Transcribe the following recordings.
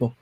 Board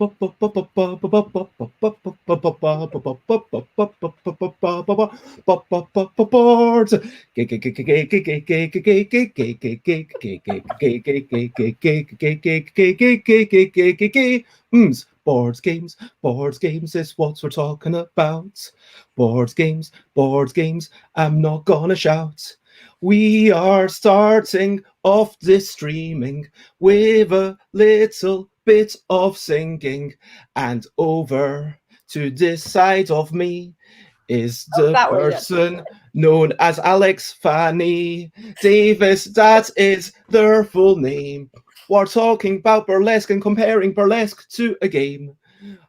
games, board games is what we're talking about. Board games, I'm not gonna shout. We are starting off this streaming with a little bit of singing, and over to this side of me is the That way, yes. person known as Alex Fanny Davis. That is their full name. We're talking about burlesque and comparing burlesque to a game.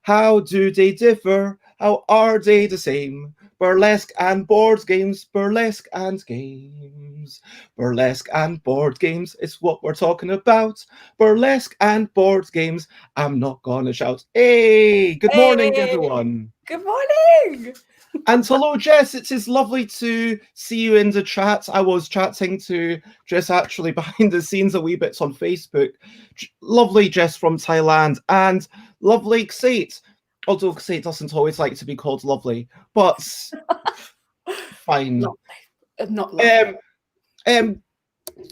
How do they differ? How are they the same? Burlesque and board games, burlesque and games. Burlesque and board games is what we're talking about. Burlesque and board games. I'm not gonna shout. Hey, good morning, everyone. Good morning. And hello, Jess. It is lovely to see you in the chat. I was chatting to Jess actually behind the scenes a wee bit on Facebook. Lovely Jess from Thailand and lovely Xate. Although Xate doesn't always like to be called lovely, but fine. Not lovely.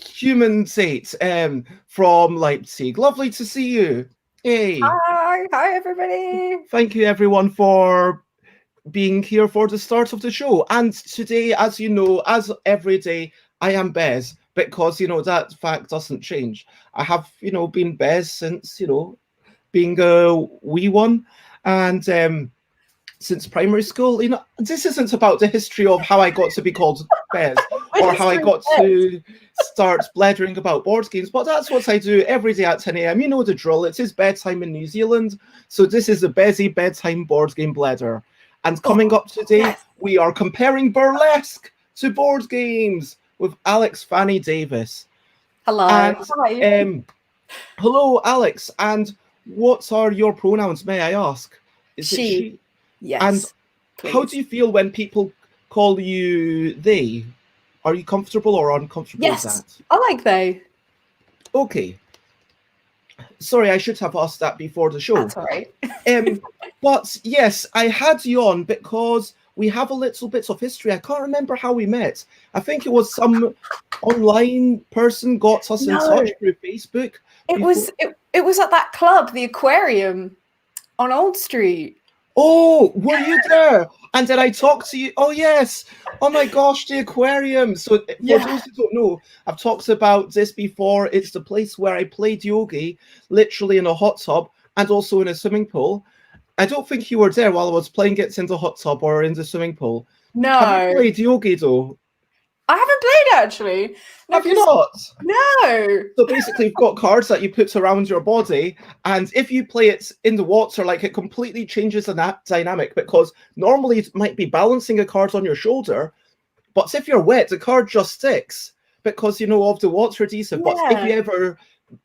Human Xate from Leipzig. Lovely to see you. Hey. Hi, everybody. Thank you, everyone, for being here for the start of the show. And today, as you know, as every day, I am Bez, because, that fact doesn't change. I have, been Bez since, being a wee one. And since primary school, this isn't about the history of how I got to be called Bez or how I got to start blethering about board games, but that's what I do every day at 10 a.m. You know the drill. It is bedtime in New Zealand, so this is the Bezzy bedtime board game blether. And coming up today, we are comparing burlesque to board games with Alex Fanny Davis. Hello. And, hello, Alex. And what are your pronouns, may I ask? Is she? It she? Yes. And please. How do you feel when people call you they? Are you comfortable or uncomfortable with that? I like they. Okay. Sorry, I should have asked that before the show. That's all right. But yes, I had you on because we have a little bit of history. I can't remember how we met. I think it was some online person got us in touch through Facebook. It was at that club, the Aquarium, on Old Street. Oh, were you there? And then I talked to you. Oh, yes. Oh, my gosh, the Aquarium. So for those who don't know, I've talked about this before. It's the place where I played yogi, literally in a hot tub and also in a swimming pool. I don't think you were there while I was playing it in the hot tub or in the swimming pool. No. Have you played yogi, though? I haven't played, actually. Have you not? No. So basically, you've got cards that you put around your body, and if you play it in the water, it completely changes the dynamic, because normally it might be balancing a card on your shoulder, but if you're wet, the card just sticks because, of the water adhesive. But if you ever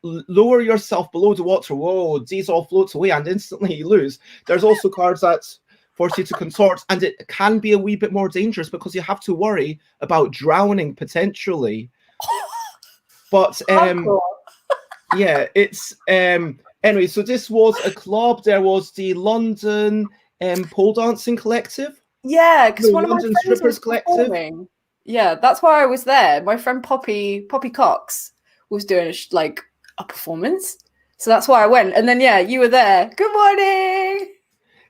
lower yourself below the water, whoa, these all floats away and instantly you lose. There's also cards that force you to contort, and it can be a wee bit more dangerous because you have to worry about drowning potentially. But yeah, it's anyway, so this was a club. There was the London pole dancing collective. Yeah, because one London of my friends Strippers Collective. Yeah, that's why I was there. My friend Poppy Cox was doing a performance, so that's why I went. And then you were there. Good morning.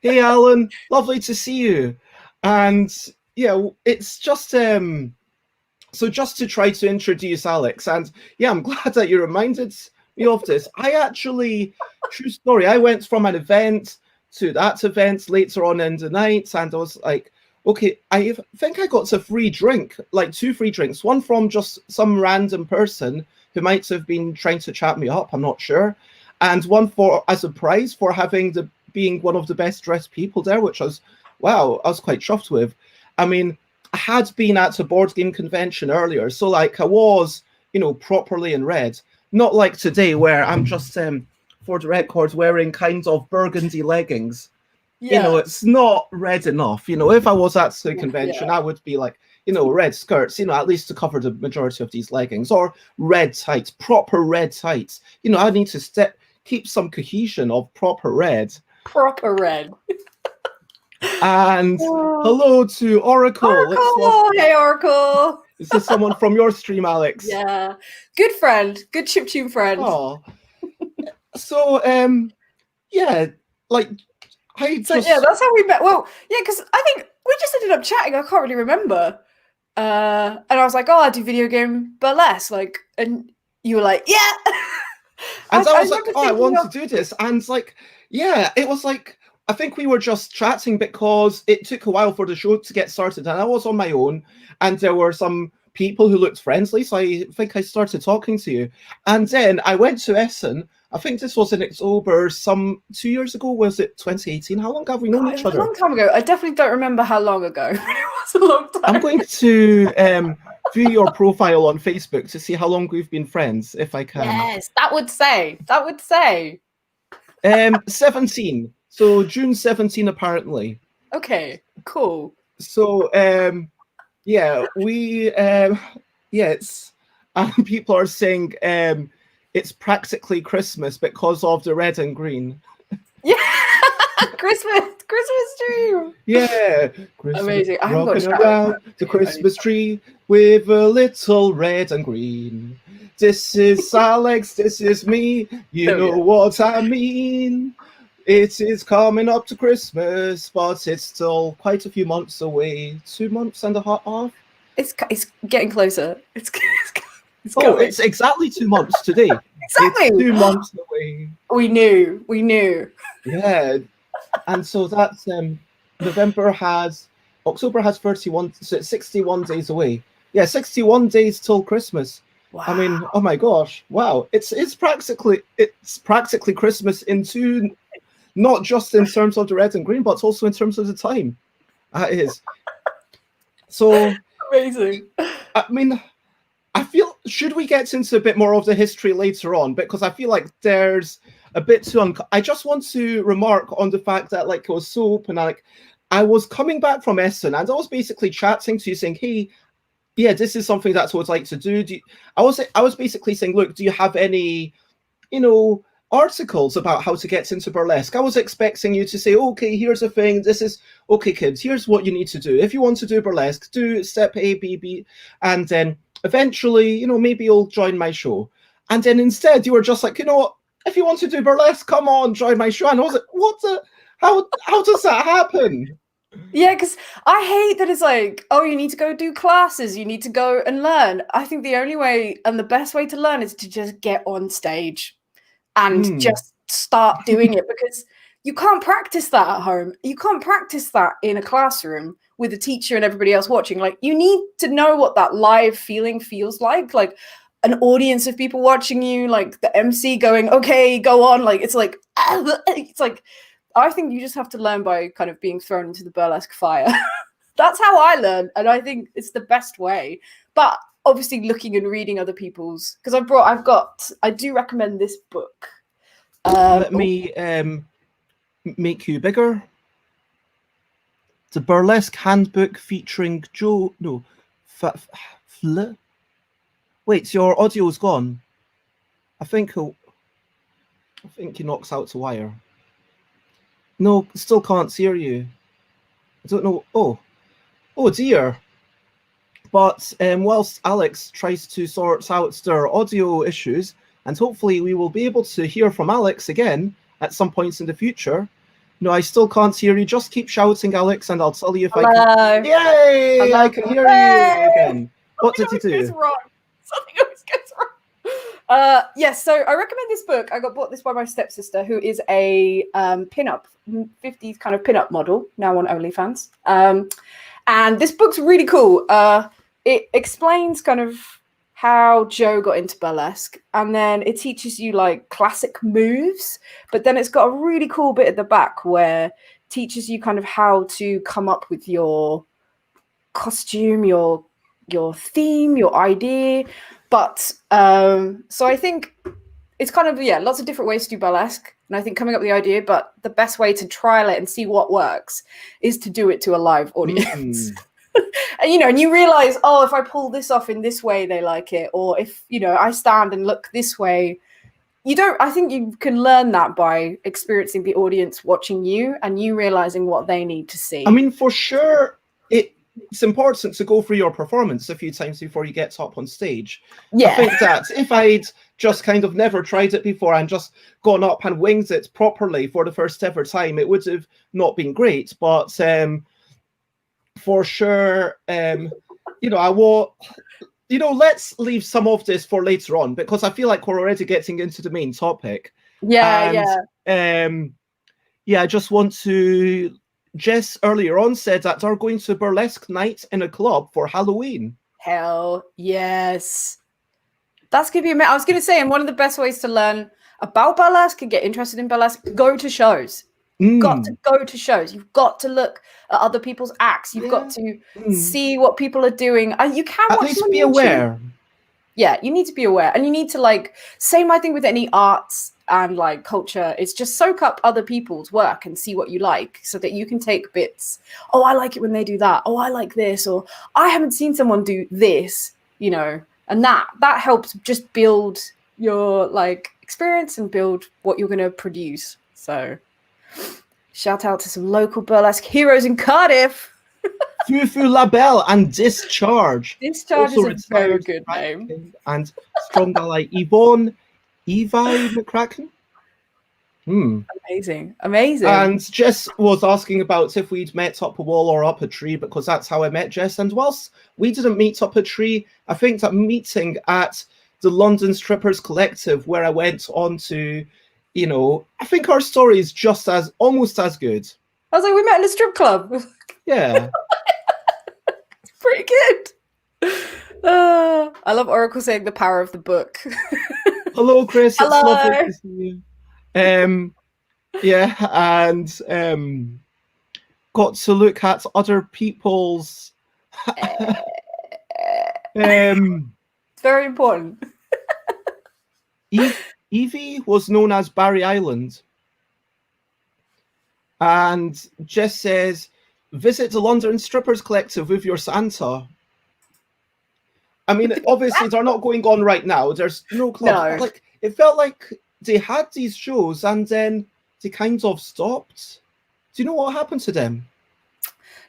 Hey, Alan, lovely to see you. And it's just so just to try to introduce Alex, and I'm glad that you reminded me of this. I actually, true story, I went from an event to that event later on in the night, and I was like, okay, I think I got a free drink, 2 free drinks, one from just some random person who might have been trying to chat me up, I'm not sure, and one as a prize for being one of the best dressed people there, which I was quite chuffed with. I mean, I had been at a board game convention earlier, so I was, properly in red. Not like today where I'm just, for the record, wearing kind of burgundy leggings. Yeah. It's not red enough. If I was at the convention, I would be red skirts, at least to cover the majority of these leggings, or red tights, proper red tights. I need to keep some cohesion of proper red. Proper red. And hello to Oracle. Oracle! Hey, Oracle. Is this someone from your stream, Alex? Yeah. Good friend. Good chiptune friend. Oh. So, yeah, like, yeah, that's how we met. Well, yeah, because I think we just ended up chatting. I can't really remember. And I was like, oh, I do video game burlesque. Like, and you were like, yeah. And I was like, oh, I want to do this. And like, yeah, it was like, I think we were just chatting because it took a while for the show to get started. And I was on my own. And there were some people who looked friendly. So I think I started talking to you. And then I went to Essen. I think this was in October, 2 years ago. Was it 2018? How long have we known each other? A long time ago. I definitely don't remember how long ago. It was a long time. I'm going to view your profile on Facebook to see how long we've been friends, if I can. Yes, that would say. That would say. 17. So June 17, apparently. Okay, cool. So, yeah, we, yes, and people are saying it's practically Christmas because of the red and green. Yeah, Christmas tree. Yeah, Christmas, amazing. I'm rocking around the Christmas tree with a little red and green. This is Alex, this is me. You know what I mean. It is coming up to Christmas, but it's still quite a few months away. 2 months and a half. It's getting closer. It's it's exactly 2 months today. Exactly. It's 2 months away. We knew. Yeah. And so that's October has 31, so it's 61 days away. Yeah, 61 days till Christmas. Wow. I mean, oh my gosh, wow. It's practically Christmas in two, not just in terms of the red and green, but also in terms of the time. That is. So amazing. I mean, I feel, should we get into a bit more of the history later on? Because I feel like there's a bit too I just want to remark on the fact that like it was so open. Like I was coming back from Essen and I was basically chatting to you saying, hey, yeah, this is something that I would like to do. I was basically saying, look, do you have any, articles about how to get into burlesque? I was expecting you to say, okay, here's a thing. This is, okay, kids, here's what you need to do. If you want to do burlesque, do step A, B, B, and then eventually, maybe you'll join my show. And then instead you were just like, if you want to do burlesque, come on, join my show. And I was like, how does that happen? Yeah, because I hate that it's like, oh, you need to go do classes, you need to go and learn. I think the only way and the best way to learn is to just get on stage and just start doing it, because you can't practice that at home. You can't practice that in a classroom with a teacher and everybody else watching. Like, you need to know what that live feeling feels like an audience of people watching you, like the MC going, okay, go on. Like, it's like, I think you just have to learn by kind of being thrown into the burlesque fire. That's how I learn, and I think it's the best way. But obviously looking and reading other people's, because I do recommend this book. Let me make you bigger. The Burlesque Handbook featuring wait, your audio's gone. I think he knocks out the wire. No, still can't hear you. I don't know. Oh dear. But whilst Alex tries to sort out their audio issues, and hopefully we will be able to hear from Alex again at some points in the future. No, I still can't hear you. Just keep shouting, Alex, and I'll tell you if I can. Yay! Hello. I can hear you again. What did you do? Something always goes wrong. Yes, so I recommend this book. I got bought this by my stepsister, who is a pin-up, 50s kind of pin-up model, now on OnlyFans. And this book's really cool. It explains kind of how Joe got into burlesque, and then it teaches you like classic moves, but then it's got a really cool bit at the back where it teaches you kind of how to come up with your costume, your theme, your idea. But so I think it's kind of, lots of different ways to do burlesque, and I think coming up with the idea, but the best way to trial it and see what works is to do it to a live audience. And and you realize, oh, if I pull this off in this way, they like it, or if I stand and look this way, you don't, I think you can learn that by experiencing the audience watching you and you realizing what they need to see. I mean, for sure, it's important to go through your performance a few times before you get up on stage. Yeah. I think that if I'd just kind of never tried it before and just gone up and winged it properly for the first ever time, it would have not been great. But for sure, you know, I will. You know, let's leave some of this for later on because I feel like we're already getting into the main topic. Yeah, yeah. I just want to. Jess earlier on said that they're going to burlesque night in a club for Halloween. Hell yes. That's gonna be amazing. I was gonna say, and one of the best ways to learn about burlesque and get interested in burlesque, go to shows. You've got to go to shows. You've got to look at other people's acts. You've got to see what people are doing. You can at watch least them on be YouTube. aware. Yeah, you need to be aware, and you need to like same. I think with any arts and like culture, it's just soak up other people's work and see what you like, so that you can take bits. Oh, I like it when they do that. Oh, I like this, or I haven't seen someone do this. You know, and that helps just build your like experience and build what you're going to produce. So. Shout out to some local burlesque heroes in Cardiff. Fufu Labelle and Discharge. Discharge Also is a very retired good name. King and strong ballet Yvonne Evi McCracken. Amazing. Amazing. And Jess was asking about if we'd met up a wall or up a tree, because that's how I met Jess. And whilst we didn't meet up a tree, I think that meeting at the London Strippers Collective, where I went on to, you know, I think our story is just as, almost as good. I was like, we met in a strip club. Yeah. It's pretty good. I love Oracle saying the power of the book. Hello, Chris. Hello. It's lovely to see you. Yeah, and got to look at other people's. It's very important. Evie was known as Barry Island. And Jess says, visit the London Strippers Collective with your Santa. I mean, obviously, they're not going on right now. There's no clubs. No. Like, it felt like they had these shows and then they kind of stopped. Do you know what happened to them?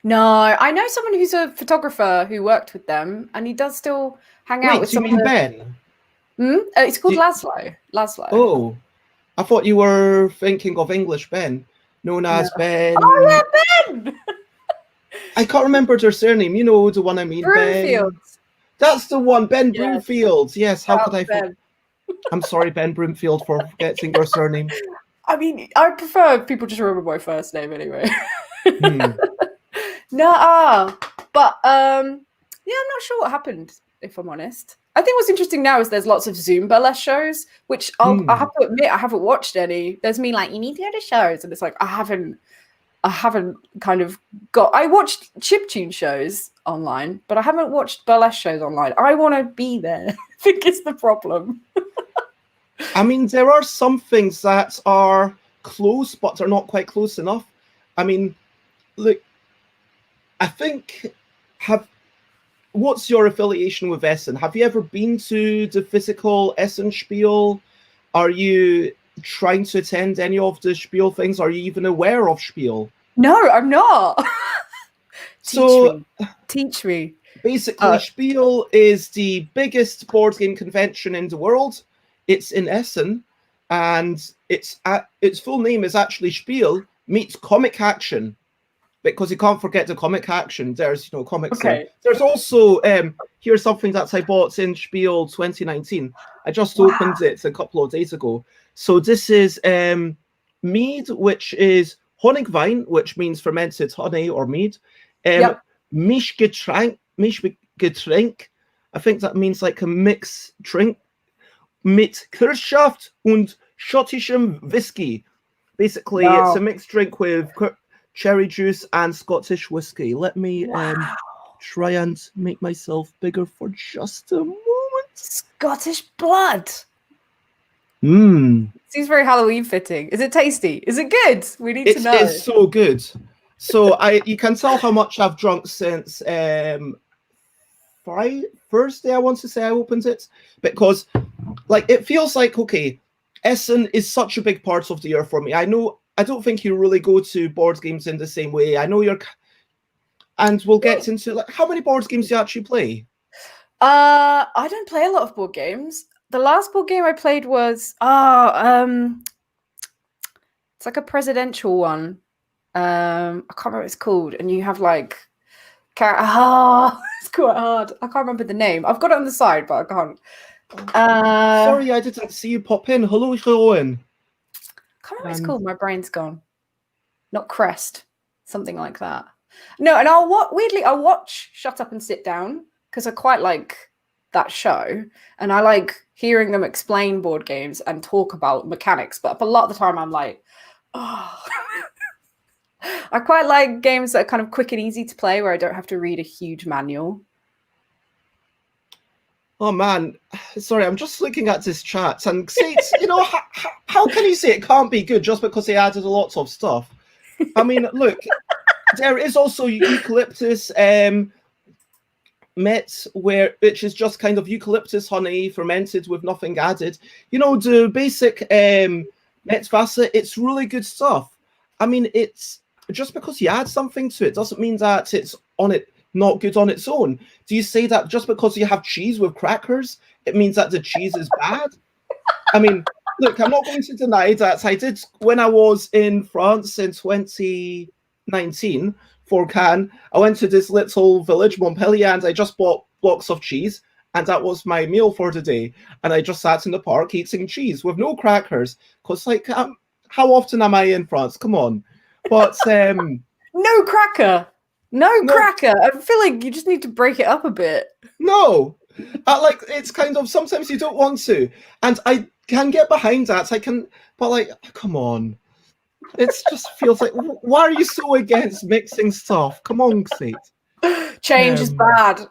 No, I know someone who's a photographer who worked with them, and he does still hang out with do you some mean of the... Ben? It's called Laszlo. Laszlo. Oh, I thought you were thinking of English Ben, known as Ben. Oh, yeah, Ben! I can't remember their surname. You know the one I mean, Broomfield. Ben. That's the one, Ben Yes. Broomfield. Yes, how could I Ben. I'm sorry, Ben Broomfield, for forgetting your surname. I mean, I prefer if people just remember my first name anyway. No, but yeah, I'm not sure what happened, if I'm honest. I think what's interesting now is there's lots of Zoom burlesque shows, which I have to admit I haven't watched any. There's me like, you need to go to shows, and it's like I haven't kind of got. I watched chiptune shows online, but I haven't watched burlesque shows online. I want to be there. I think it's the problem. I mean, there are some things that are close, but they're not quite close enough. I mean, look, I think what's your affiliation with Essen? Have you ever been to the physical Essen Spiel? Are you trying to attend any of the Spiel things? Are you even aware of Spiel? No, I'm not. Teach me. Basically, Spiel is the biggest board game convention in the world. It's in Essen, and its full name is actually Spiel meets Comic Action, because you can't forget the Comic Action. There's comics. Okay. There's also here's something that I bought in Spiel 2019. I just opened it a couple of days ago. So this is mead, which is Honigwein, which means fermented honey or mead. Mischgetränk. I think that means like a mixed drink. Mit Kirschsaft und schottischem Whisky. Basically, it's a mixed drink with cherry juice and Scottish whiskey. Let me try and make myself bigger for just a moment. Scottish blood. Mmm. Seems very Halloween fitting. Is it tasty? Is it good? We need to know. It's so good. So you can tell how much I've drunk since Thursday, I want to say I opened it, because like it feels like, okay, Essen is such a big part of the year for me. I don't think you really go to board games in the same way. I know you're, and we'll get into like how many board games you actually play. I don't play a lot of board games. The last board game I played was it's like a presidential one. I can't remember what it's called, and you have like it's quite hard. I can't remember the name. I've got it on the side, but I can't. Sorry, I didn't see you pop in. Hello, Owen. Can't remember what it's called. My brain's gone. Not Crest, something like that. No, and I'll watch Shut Up and Sit Down because I quite like that show, and I like hearing them explain board games and talk about mechanics. But a lot of the time, I'm like, oh. I quite like games that are kind of quick and easy to play, where I don't have to read a huge manual. Oh man, sorry, I'm just looking at this chat and say, you know, how can you say it can't be good just because they added a lot of stuff? I mean, look, there is also eucalyptus met, which is just kind of eucalyptus honey fermented with nothing added. You know, the basic Metwasser, it's really good stuff. I mean, it's just because you add something to it doesn't mean that it's not good on its own. Do you say that just because you have cheese with crackers, it means that the cheese is bad? I mean, look, I'm not going to deny that I did, when I was in France in 2019 for Cannes, I went to this little village, Montpellier, and I just bought blocks of cheese, and that was my meal for the day. And I just sat in the park eating cheese with no crackers, because, like, how often am I in France? Come on. But, no cracker. No cracker. I feel like you just need to break it up a bit. No. Like, it's kind of, sometimes you don't want to. And I can get behind that. I can, but like, come on. It just feels like, why are you so against mixing stuff? Come on, Kate. Change is bad.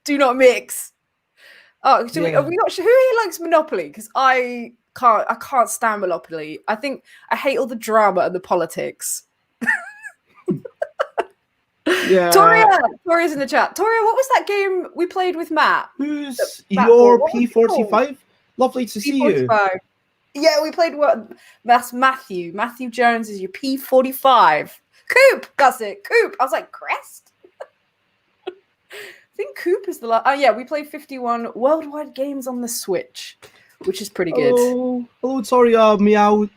Do not mix. Oh, so are we not sure who here likes Monopoly? Because I can't stand Monopoly. I think I hate all the drama and the politics. Yeah. Toria's in the chat. Toria, what was that game we played with Matt? Who's your P45? Lovely to see you. Yeah, we played that's Matthew. Matthew Jones is your P45. Coop, that's it. Coop. I was like, Crest? I think Coop is the last. Oh, yeah, we played 51 worldwide games on the Switch, which is pretty good. Hello, Toria. Meow.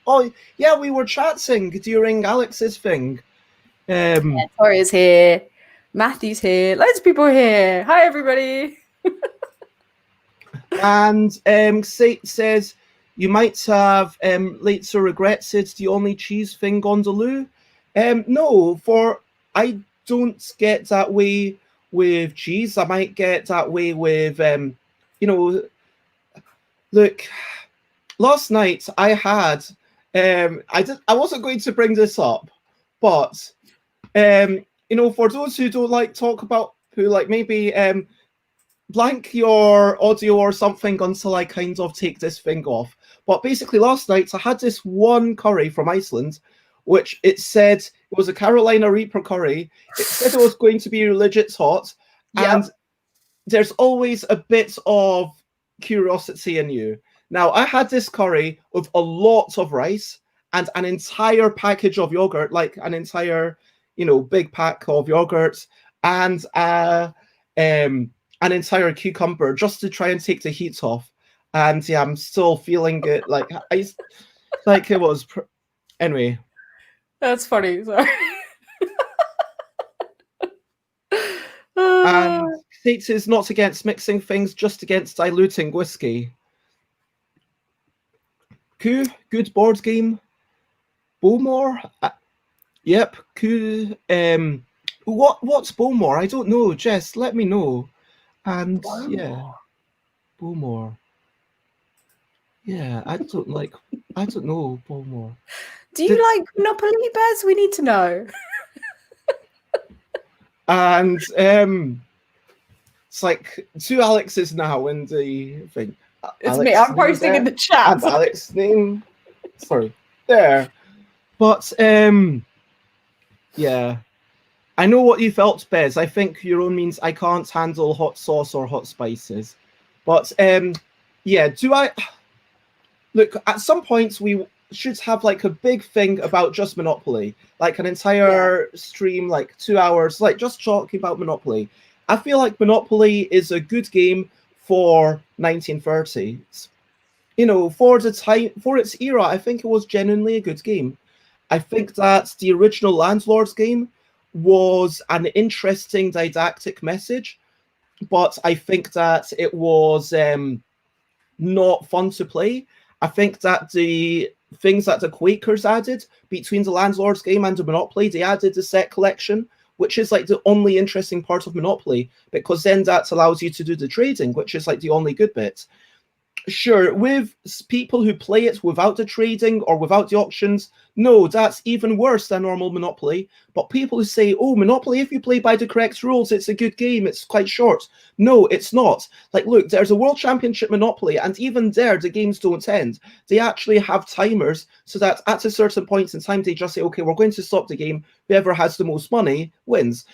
Oh, yeah, we were chatting during Alex's thing. Toria's here. Matthew's here. Loads of people are here. Hi, everybody. And Sate says, you might have later regretted the only cheese thing on the loo. No, I don't get that way with cheese. I might get that way with, you know, look, last night I had, I wasn't going to bring this up, but, you know, for those who don't like talk about, who like maybe blank your audio or something until I kind of take this thing off. But basically last night I had this one curry from Iceland, which it said it was a Carolina Reaper curry. It said it was going to be legit hot. Yep. And there's always a bit of curiosity in you. Now, I had this curry with a lot of rice and an entire package of yogurt, like an entire, you know, big pack of yogurt, and an entire cucumber just to try and take the heat off. And yeah, I'm still feeling it like it was. Anyway, that's funny. Sorry. And Kate is not against mixing things, just against diluting whiskey. Good board game. Bowmore. Yep. What's Bowmore? I don't know. Jess, let me know. And Bowmore. Yeah, Bowmore. Yeah, I don't know Bowmore. Do you like Monopoly, Bez? We need to know. And it's like 2 Alexes now in the thing. It's Alex me. I'm posting there, in the chat. And Alex's name. Sorry, there. But yeah. I know what you felt, Bez. I think your own means I can't handle hot sauce or hot spices. But yeah, look, at some points we should have like a big thing about just Monopoly, like an entire stream, like 2 hours, like just talking about Monopoly. I feel like Monopoly is a good game for 1930s. You know, for the time, for its era, I think it was genuinely a good game. I think that the original Landlord's game was an interesting didactic message, but I think that it was not fun to play. I think that the things that the Quakers added between the Landlord's game and the Monopoly, they added the set collection, which is like the only interesting part of Monopoly, because then that allows you to do the trading, which is like the only good bit. Sure, with people who play it without the trading or without the auctions, no, that's even worse than normal Monopoly. But people who say, oh, Monopoly, if you play by the correct rules, it's a good game, it's quite short. No, it's not. Like, look, there's a World Championship Monopoly, and even there, the games don't end. They actually have timers so that at a certain point in time, they just say, okay, we're going to stop the game. Whoever has the most money wins.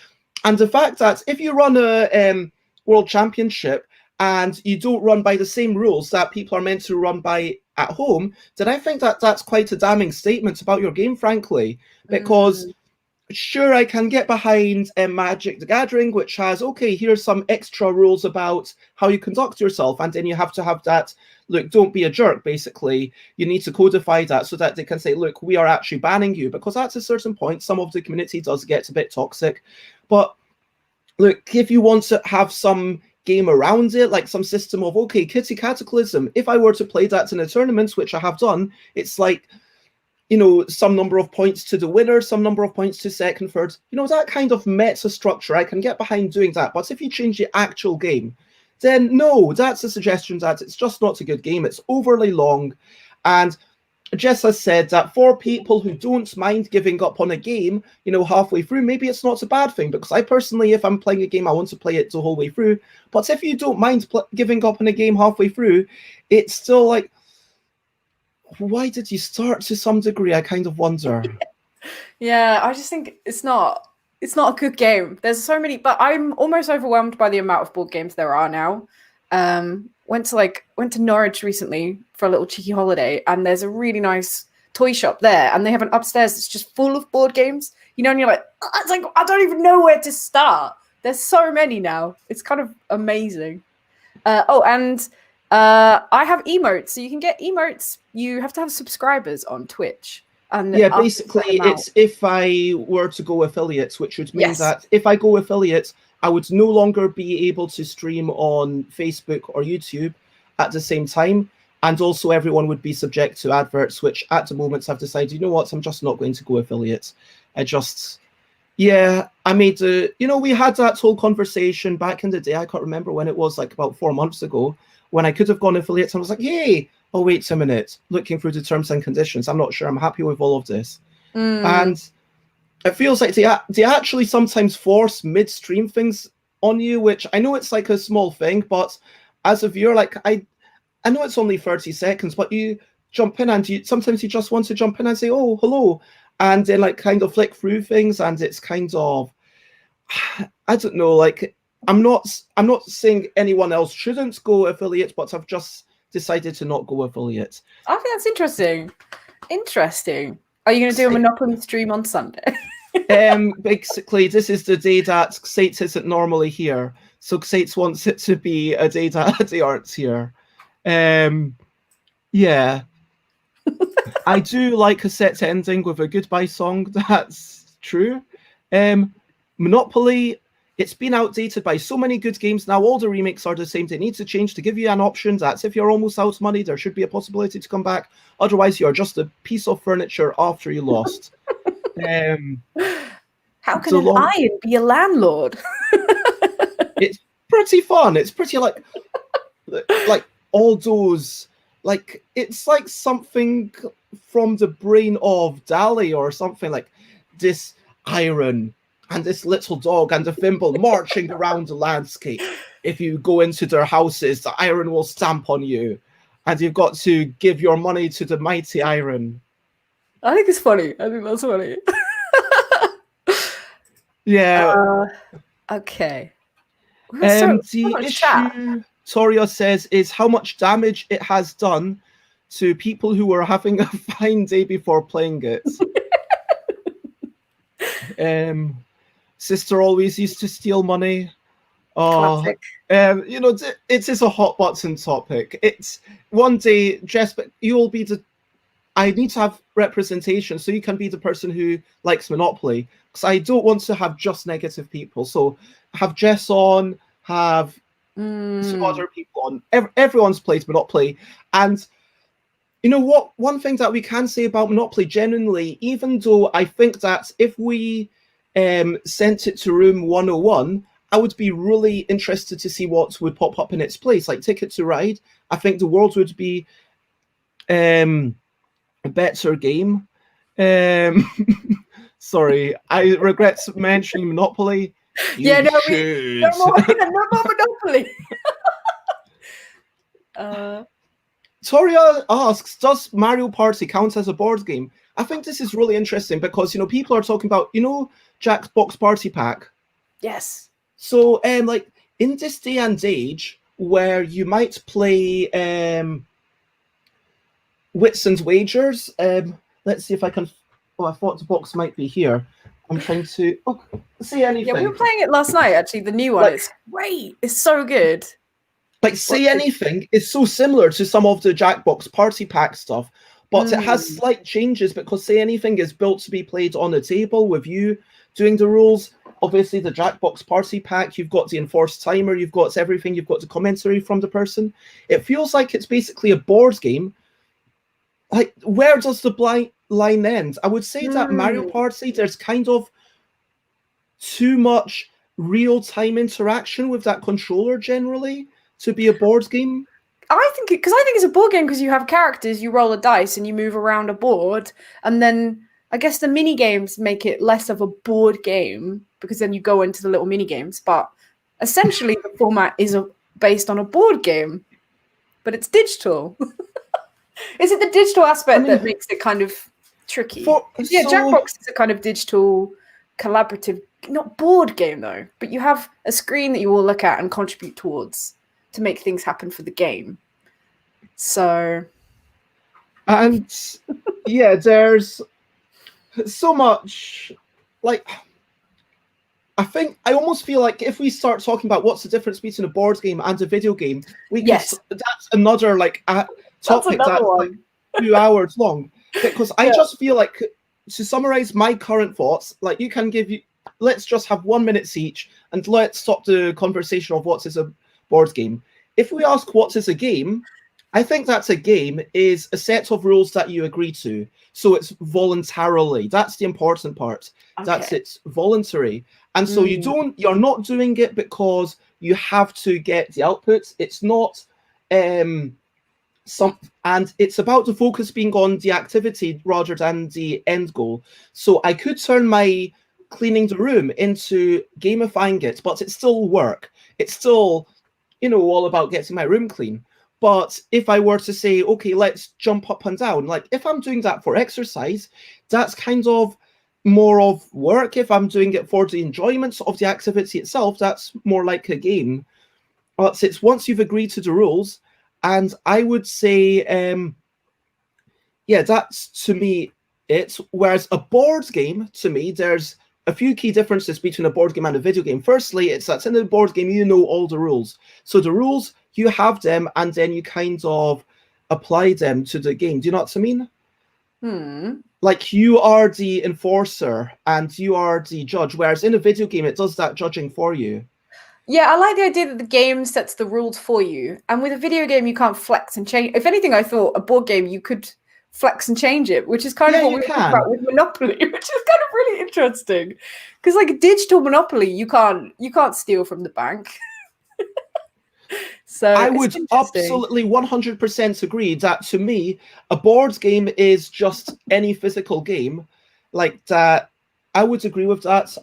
And the fact that if you run a World Championship, and you don't run by the same rules that people are meant to run by at home, then I think that that's quite a damning statement about your game, frankly. Because sure, I can get behind Magic the Gathering, which has, okay, here's some extra rules about how you conduct yourself, and then you have to have that, look, don't be a jerk, basically. You need to codify that so that they can say, look, we are actually banning you, because at a certain point, some of the community does get a bit toxic. But look, if you want to have some game around it, like some system of, okay, Kitty Cataclysm, if I were to play that in a tournament, which I have done, it's like, you know, some number of points to the winner, some number of points to second, third, you know, that kind of meta structure, I can get behind doing that. But if you change the actual game, then no, that's a suggestion that it's just not a good game. It's overly long. And Jess has said that for people who don't mind giving up on a game, you know, halfway through, maybe it's not a bad thing, because I personally, if I'm playing a game, I want to play it the whole way through. But if you don't mind giving up on a game halfway through, it's still like, why did you start to some degree? I kind of wonder. Yeah, I just think it's not a good game. There's so many, but I'm almost overwhelmed by the amount of board games there are now. Went to Norwich recently for a little cheeky holiday, and there's a really nice toy shop there, and they have an upstairs that's just full of board games. You know, and you're like, it's like, I don't even know where to start. There's so many now. It's kind of amazing. And I have emotes, so you can get emotes. You have to have subscribers on Twitch. And yeah, basically, it's if I were to go affiliates, which would mean that if I go affiliates, I would no longer be able to stream on Facebook or YouTube at the same time. And also everyone would be subject to adverts, which at the moment I've decided, you know what, I'm just not going to go affiliates. I made we had that whole conversation back in the day. I can't remember when it was, like about 4 months ago, when I could have gone affiliates. I was like, hey, oh, wait a minute, looking through the terms and conditions. I'm not sure I'm happy with all of this. And it feels like they actually sometimes force midstream things on you, which I know it's like a small thing, but as a viewer, like I know it's only 30 seconds, but you jump in and sometimes you just want to jump in and say, oh, hello, and then like kind of flick through things, and it's kind of, I don't know, like I'm not saying anyone else shouldn't go affiliate, but I've just decided to not go affiliate. I think that's interesting. Interesting. Are you going to do a Monopoly stream on Sunday? Basically, this is the day that Xates isn't normally here, so Xates wants it to be a day that they aren't here. Yeah. I do like a set ending with a goodbye song, that's true. Monopoly, it's been outdated by so many good games now. All the remakes are the same. They need to change to give you an option. That's if you're almost out of money, there should be a possibility to come back. Otherwise, you're just a piece of furniture after you lost. How can an iron be a landlord? It's pretty fun. It's pretty like all those, like, it's like something from the brain of Dali or something, like this iron and this little dog and a thimble marching around the landscape. If you go into their houses, the iron will stamp on you, and you've got to give your money to the mighty iron. I think it's funny. I think that's funny. Yeah. Okay. The issue Torio says is how much damage it has done to people who were having a fine day before playing it. Sister always used to steal money. Classic. You know, it is a hot button topic. It's one day, Jess, but you will be the. I need to have representation, so you can be the person who likes Monopoly, because I don't want to have just negative people. So have Jess on, have some other people on. Everyone's played Monopoly, and you know what? One thing that we can say about Monopoly, genuinely, even though I think that if we sent it to Room 101, I would be really interested to see what would pop up in its place, like Ticket to Ride. I think the world would be a better game. Sorry, I regret mentioning Monopoly. No more Monopoly. Toria asks, does Mario Party count as a board game? I think this is really interesting because, you know, people are talking about, you know, Jackbox Party Pack. Yes. So, like, in this day and age where you might play Wits and Wagers, let's see if I can. Oh, I thought the box might be here. I'm trying to see anything. Yeah, we were playing it last night, actually, the new one. Like, it's great. It's so good. Like, Say Anything is so similar to some of the Jackbox Party Pack stuff, but it has slight changes because Say Anything is built to be played on a table with you doing the rules. Obviously, the Jackbox Party Pack, you've got the enforced timer, you've got everything, you've got the commentary from the person. It feels like it's basically a board game. Like, where does the line end? I would say that Mario Party, there's kind of too much real-time interaction with that controller generally to be a board game. I think it's a board game because you have characters, you roll a dice, and you move around a board, and then I guess the mini games make it less of a board game because then you go into the little mini games. But essentially, the format is based on a board game, but it's digital. Is it the digital aspect that makes it kind of tricky? Jackbox is a kind of digital, collaborative, not board game though, but you have a screen that you all look at and contribute towards to make things happen for the game. So, and yeah, there's so much. Like, I almost feel like if we start talking about what's the difference between a board game and a video game, that's another topic that's like 2 hours long. Because I just feel like, to summarize my current thoughts, like, let's just have 1 minute each and let's stop the conversation of what is a board game. If we ask what is a game, I think that's a game is a set of rules that you agree to. So it's voluntarily. That's the important part. Okay. It's voluntary. And so you're not doing it because you have to get the outputs. It's not and it's about the focus being on the activity rather than the end goal. So I could turn my cleaning the room into gamifying it, but it's still work. It's still, you know, all about getting my room clean. But if I were to say, okay, let's jump up and down, like if I'm doing that for exercise, that's kind of more of work. If I'm doing it for the enjoyment of the activity itself, that's more like a game. But it's once you've agreed to the rules, and I would say, that's to me it. Whereas a board game, to me, there's a few key differences between a board game and a video game. Firstly, it's that in a board game, you know all the rules. So the rules, you have them, and then you kind of apply them to the game. Do you know what I mean? Like, you are the enforcer and you are the judge, whereas in a video game, it does that judging for you. Yeah, I like the idea that the game sets the rules for you. And with a video game, you can't flex and change. If anything, I thought a board game, you could flex and change it, which is kind of what we were talking about with Monopoly, which is kind of really interesting. Because like a digital Monopoly, you can't steal from the bank. So I would absolutely 100% agree that, to me, a board game is just any physical game like that. I would agree with that.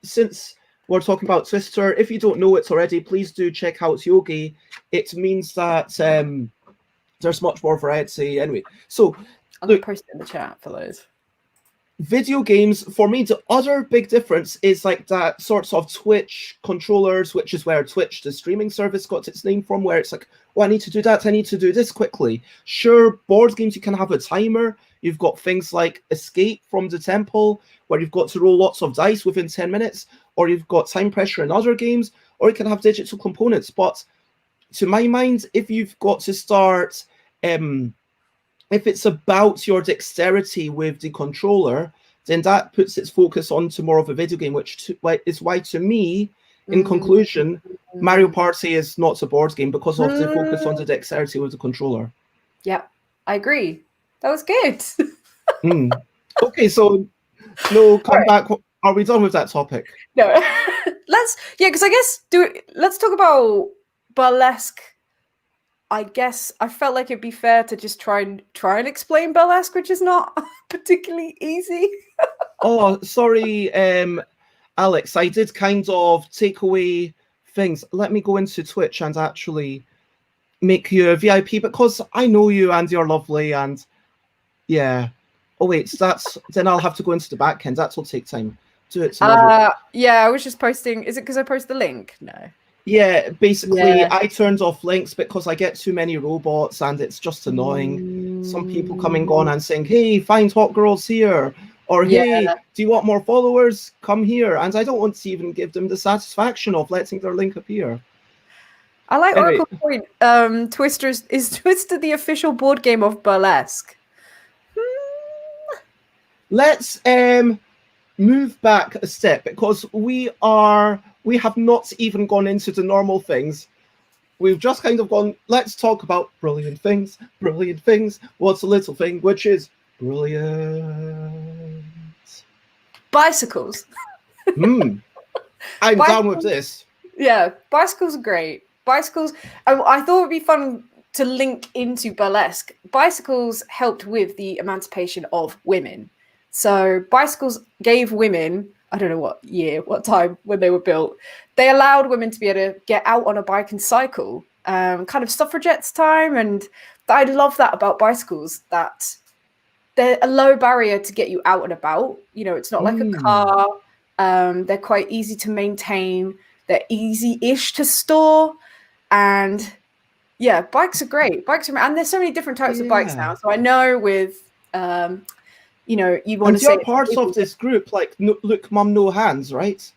Since we're talking about Twister, if you don't know it already, please do check out Yogi. It means that there's much more variety. Anyway, so I'm going to post it in the chat for those. video games, for me, the other big difference is like that sorts of Twitch controllers, which is where Twitch, the streaming service, got its name from, where it's like, oh, I need to do that, I need to do this quickly. Sure, board games, you can have a timer. You've got things like Escape from the Temple, where you've got to roll lots of dice within 10 minutes, or you've got time pressure in other games, or you can have digital components. But to my mind, if you've got to start, if it's about your dexterity with the controller, then that puts its focus onto more of a video game, which is why, to me, in conclusion, Mario Party is not a board game because of the focus on the dexterity with the controller. Yeah, I agree. That was good. Okay, so no, come back. Are we done with that topic? No, because I guess let's talk about burlesque. I guess I felt like it'd be fair to just try and explain burlesque, which is not particularly easy. Oh, sorry, Alex. I did kind of take away things. Let me go into Twitch and actually make you a VIP because I know you and you're lovely and yeah. Oh wait, then I'll have to go into the back end. That will take time. Do it tomorrow. Yeah, I was just posting. Is it because I posted the link? No. Yeah, basically, I turned off links because I get too many robots and it's just annoying. Some people coming on and saying, hey, find hot girls here. Or, hey, do you want more followers? Come here. And I don't want to even give them the satisfaction of letting their link appear. I like Oracle Point. Twister is Twister the official board game of burlesque? Let's move back a step because we have not even gone into the normal things. We've just kind of gone, let's talk about brilliant things. What's a little thing which is brilliant? Bicycles. I'm down with this. Yeah, bicycles are great. Bicycles, I thought it would be fun to link into burlesque. Bicycles helped with the emancipation of women. So bicycles gave women, I don't know what time when they were built, they allowed women to be able to get out on a bike and cycle, kind of suffragettes time. And I love that about bicycles, that they're a low barrier to get you out and about. You know, it's not like a car. They're quite easy to maintain. They're easy-ish to store. And yeah, bikes are great. And there's so many different types of bikes now. So I know with... you know, you want to say... you're part of this group, like Look Mum No Hands, right?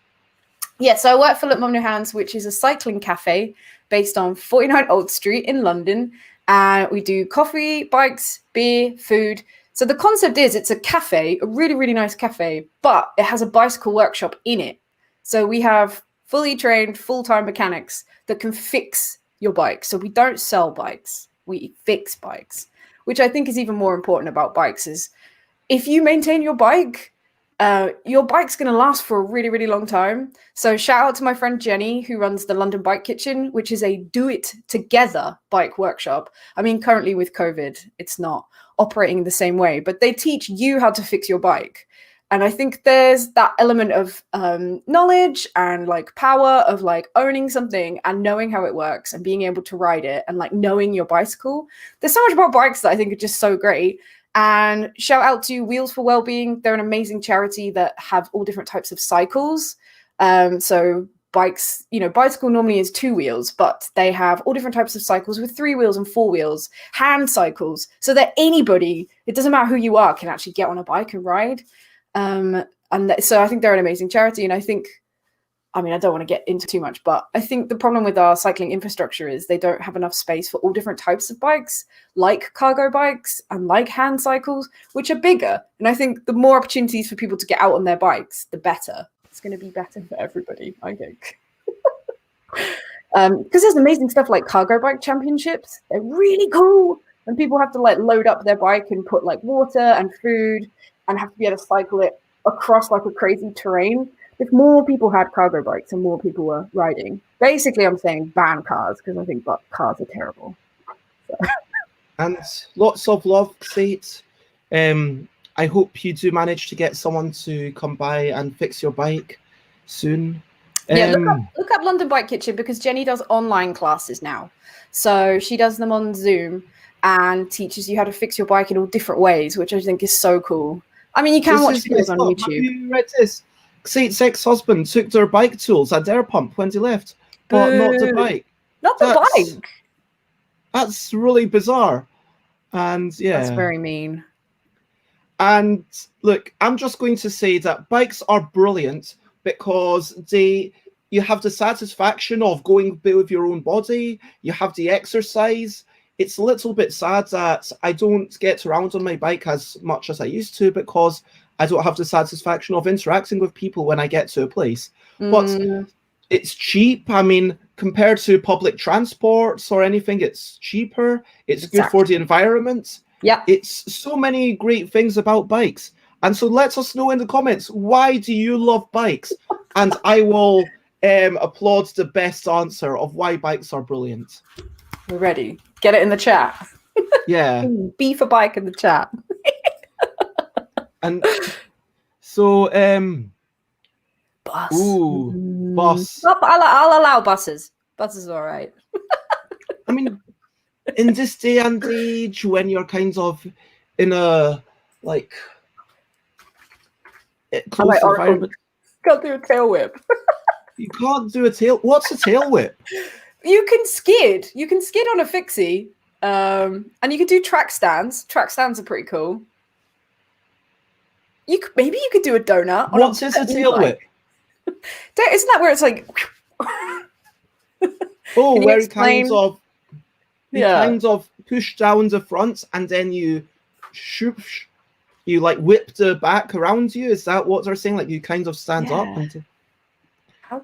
Yeah, so I work for Look Mum No Hands, which is a cycling cafe based on 49 Old Street in London. And we do coffee, bikes, beer, food. So the concept is it's a cafe, a really, really nice cafe, but it has a bicycle workshop in it. So we have fully trained, full-time mechanics that can fix your bike. So we don't sell bikes, we fix bikes, which I think is even more important about bikes is if you maintain your bike's going to last for a really, really long time. So shout out to my friend Jenny, who runs the London Bike Kitchen, which is a do-it-together bike workshop. I mean, currently with COVID, it's not operating the same way, but they teach you how to fix your bike. And I think there's that element of knowledge and like power of like owning something and knowing how it works and being able to ride it and like knowing your bicycle. There's so much about bikes that I think are just so great. And shout out to Wheels for Wellbeing. They're an amazing charity that have all different types of cycles. So bikes, you know, bicycle normally is 2 wheels, but they have all different types of cycles with 3 wheels and 4 wheels, hand cycles, so that anybody, it doesn't matter who you are, can actually get on a bike and ride. So I think they're an amazing charity. And I think, I mean, I don't want to get into too much, but I think the problem with our cycling infrastructure is they don't have enough space for all different types of bikes, like cargo bikes and like hand cycles, which are bigger. And I think the more opportunities for people to get out on their bikes, the better. It's going to be better for everybody, I think. Because there's amazing stuff like cargo bike championships. They're really cool. And people have to like load up their bike and put like water and food and have to be able to cycle it across like a crazy terrain. If more people had cargo bikes and more people were riding, basically I'm saying ban cars because I think cars are terrible. So. And lots of love, Kate. I hope you do manage to get someone to come by and fix your bike soon. Yeah, look up London Bike Kitchen because Jenny does online classes now. So she does them on Zoom and teaches you how to fix your bike in all different ways, which I think is so cool. I mean, you can watch This is videos on messed up. Have YouTube. you read this? Saint's ex-husband took their bike tools and air pump when they left, but not the Boo. bike. Not the bike. That's really bizarre. And yeah. That's very mean. And look, I'm just going to say that bikes are brilliant because you have the satisfaction of going with your own body. You have the exercise. It's a little bit sad that I don't get around on my bike as much as I used to because I don't have the satisfaction of interacting with people when I get to a place. But it's cheap. I mean, compared to public transports or anything, it's cheaper. It's good for the environment. Yeah. It's so many great things about bikes. And so let us know in the comments, why do you love bikes? And I will applaud the best answer of why bikes are brilliant. We're ready. Get it in the chat. Yeah. B for bike in the chat. And so bus. Bus. I'll allow buses. Buses are all right. I mean, in this day and age, when you're kind of in a like close environment, can't do a tail whip. You can't do a tail. What's a tail whip? You can skid. You can skid on a fixie, and you can do track stands. Track stands are pretty cool. Maybe you could do a donut. What is a tail whip? Isn't that where it's like? Oh, where you kind of push down the front and then you like whip the back around you. Is that what they're saying? Like you kind of stand up and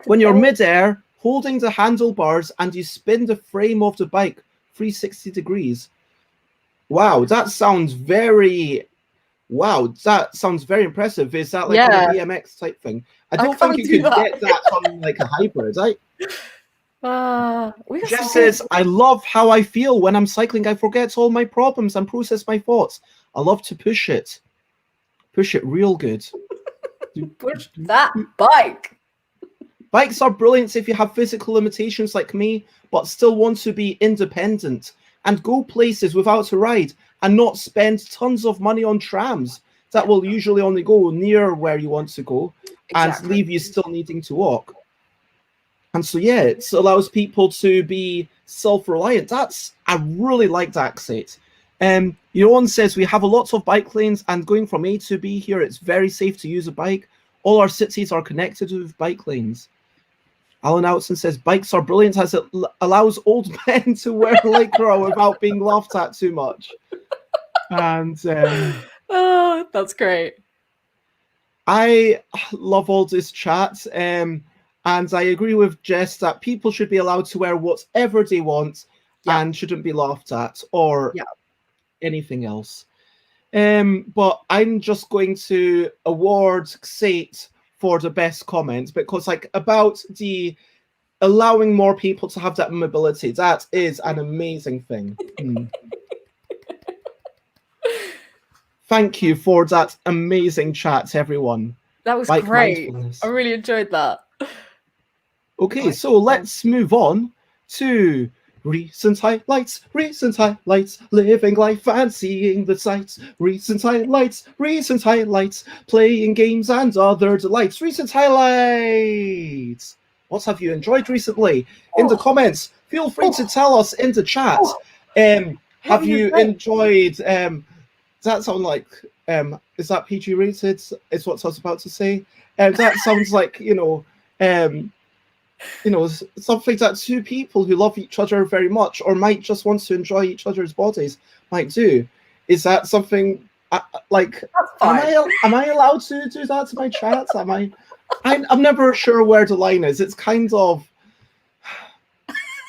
when you're midair, holding the handlebars and you spin the frame of the bike 360 degrees. Wow, that sounds very impressive. Is that like a BMX type thing? I don't think you could get that on like a hybrid, right? Jeff says, I love how I feel when I'm cycling. I forget all my problems and process my thoughts. I love to push it. Push it real good. Push that bike. Bikes are brilliant if you have physical limitations like me, but still want to be independent and go places without a ride and not spend tons of money on trams that will usually only go near where you want to go and leave you still needing to walk. And so, yeah, it allows people to be self-reliant. I really like that set. Johan says, we have a lot of bike lanes and going from A to B here, it's very safe to use a bike. All our cities are connected with bike lanes. Alan Outson says, bikes are brilliant as it allows old men to wear lycra without being laughed at too much. And oh, that's great. I love all this chat. And I agree with Jess that people should be allowed to wear whatever they want and shouldn't be laughed at or anything else. But I'm just going to award Xate for the best comment because like about the allowing more people to have that mobility, that is an amazing thing. Thank you for that amazing chat, everyone. That was great. I really enjoyed that. Okay, so let's move on to recent highlights, living life and seeing the sights. Recent highlights, playing games and other delights. Recent highlights. What have you enjoyed recently? In the comments, feel free to tell us in the chat. Have you enjoyed? Does that sound like? Is that PG rated? Is what I was about to say. That sounds like something that two people who love each other very much or might just want to enjoy each other's bodies might do. Is that something like, am I allowed to do that to my chat? I'm never sure where the line is. It's kind of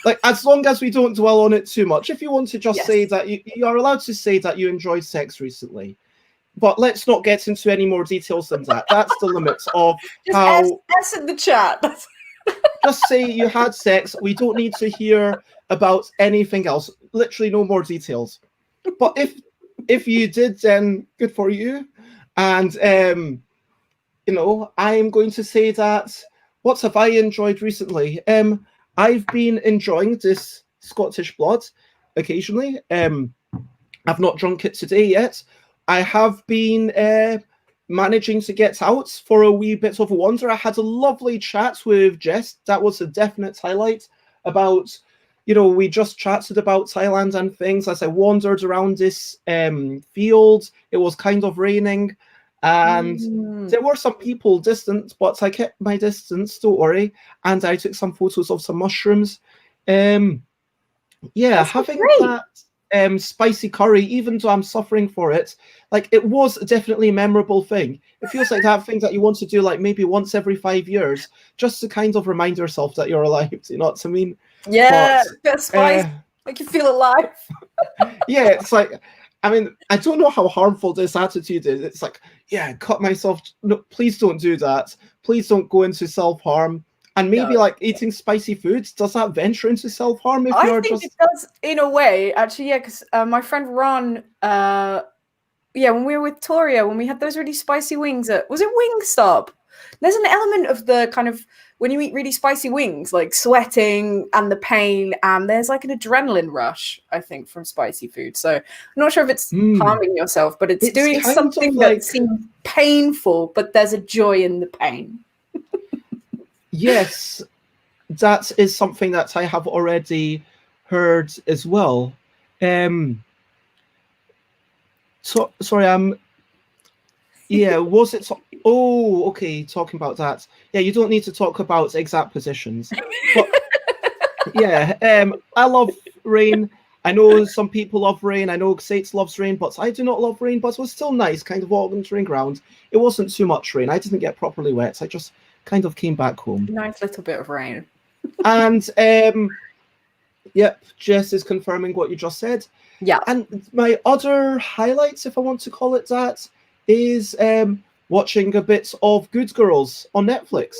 like, as long as we don't dwell on it too much, if you want to just say that you are allowed to say that you enjoyed sex recently, but let's not get into any more details than that. That's the limits of just how S in the chat. Just say you had sex. We don't need to hear about anything else. Literally no more details. But if you did, then good for you. And I'm going to say that what have I enjoyed recently? I've been enjoying this Scottish blood occasionally. I've not drunk it today yet. I have been managing to get out for a wee bit of a wander. I had a lovely chat with Jess. That was a definite highlight about, we just chatted about Thailand and things as I wandered around this field. It was kind of raining, and there were some people distant, but I kept my distance, don't worry. And I took some photos of some mushrooms. Yeah, That's having great. that spicy curry, even though I'm suffering for it, like, it was definitely a memorable thing. It feels like that thing that you want to do, like, maybe once every 5 years, just to kind of remind yourself that you're alive. Do you know what I mean? Yeah, But, bit of spice, make you feel alive. yeah, it's like, I mean, I don't know how harmful this attitude is. It's like, yeah, cut myself. No, please don't do that. Please don't go into self-harm. And maybe No. like eating spicy foods, does that venture into self-harm if I you're think just... it does in a way, actually, yeah, because my friend Ron, when we were with Toria, when we had those really spicy wings was it Wingstop? There's an element of the kind of, when you eat really spicy wings, like sweating and the pain, and there's like an adrenaline rush, I think, from spicy food. So I'm not sure if it's harming yourself, but it's doing kind something of that like... seems painful, but there's a joy in the pain. Yes, that is something that I have already heard as well. So sorry, yeah, was it? Oh, okay. Talking about that. Yeah, you don't need to talk about exact positions, but yeah, I love rain. I know some people love rain. I know Xates loves rain, but I do not love rain. But it was still nice, kind of wandering around. It wasn't too much rain. I didn't get properly wet. I just kind of came back home. Nice little bit of rain. And yep, Jess is confirming what you just said. Yeah. And my other highlights, if I want to call it that, is watching a bit of Good Girls on Netflix.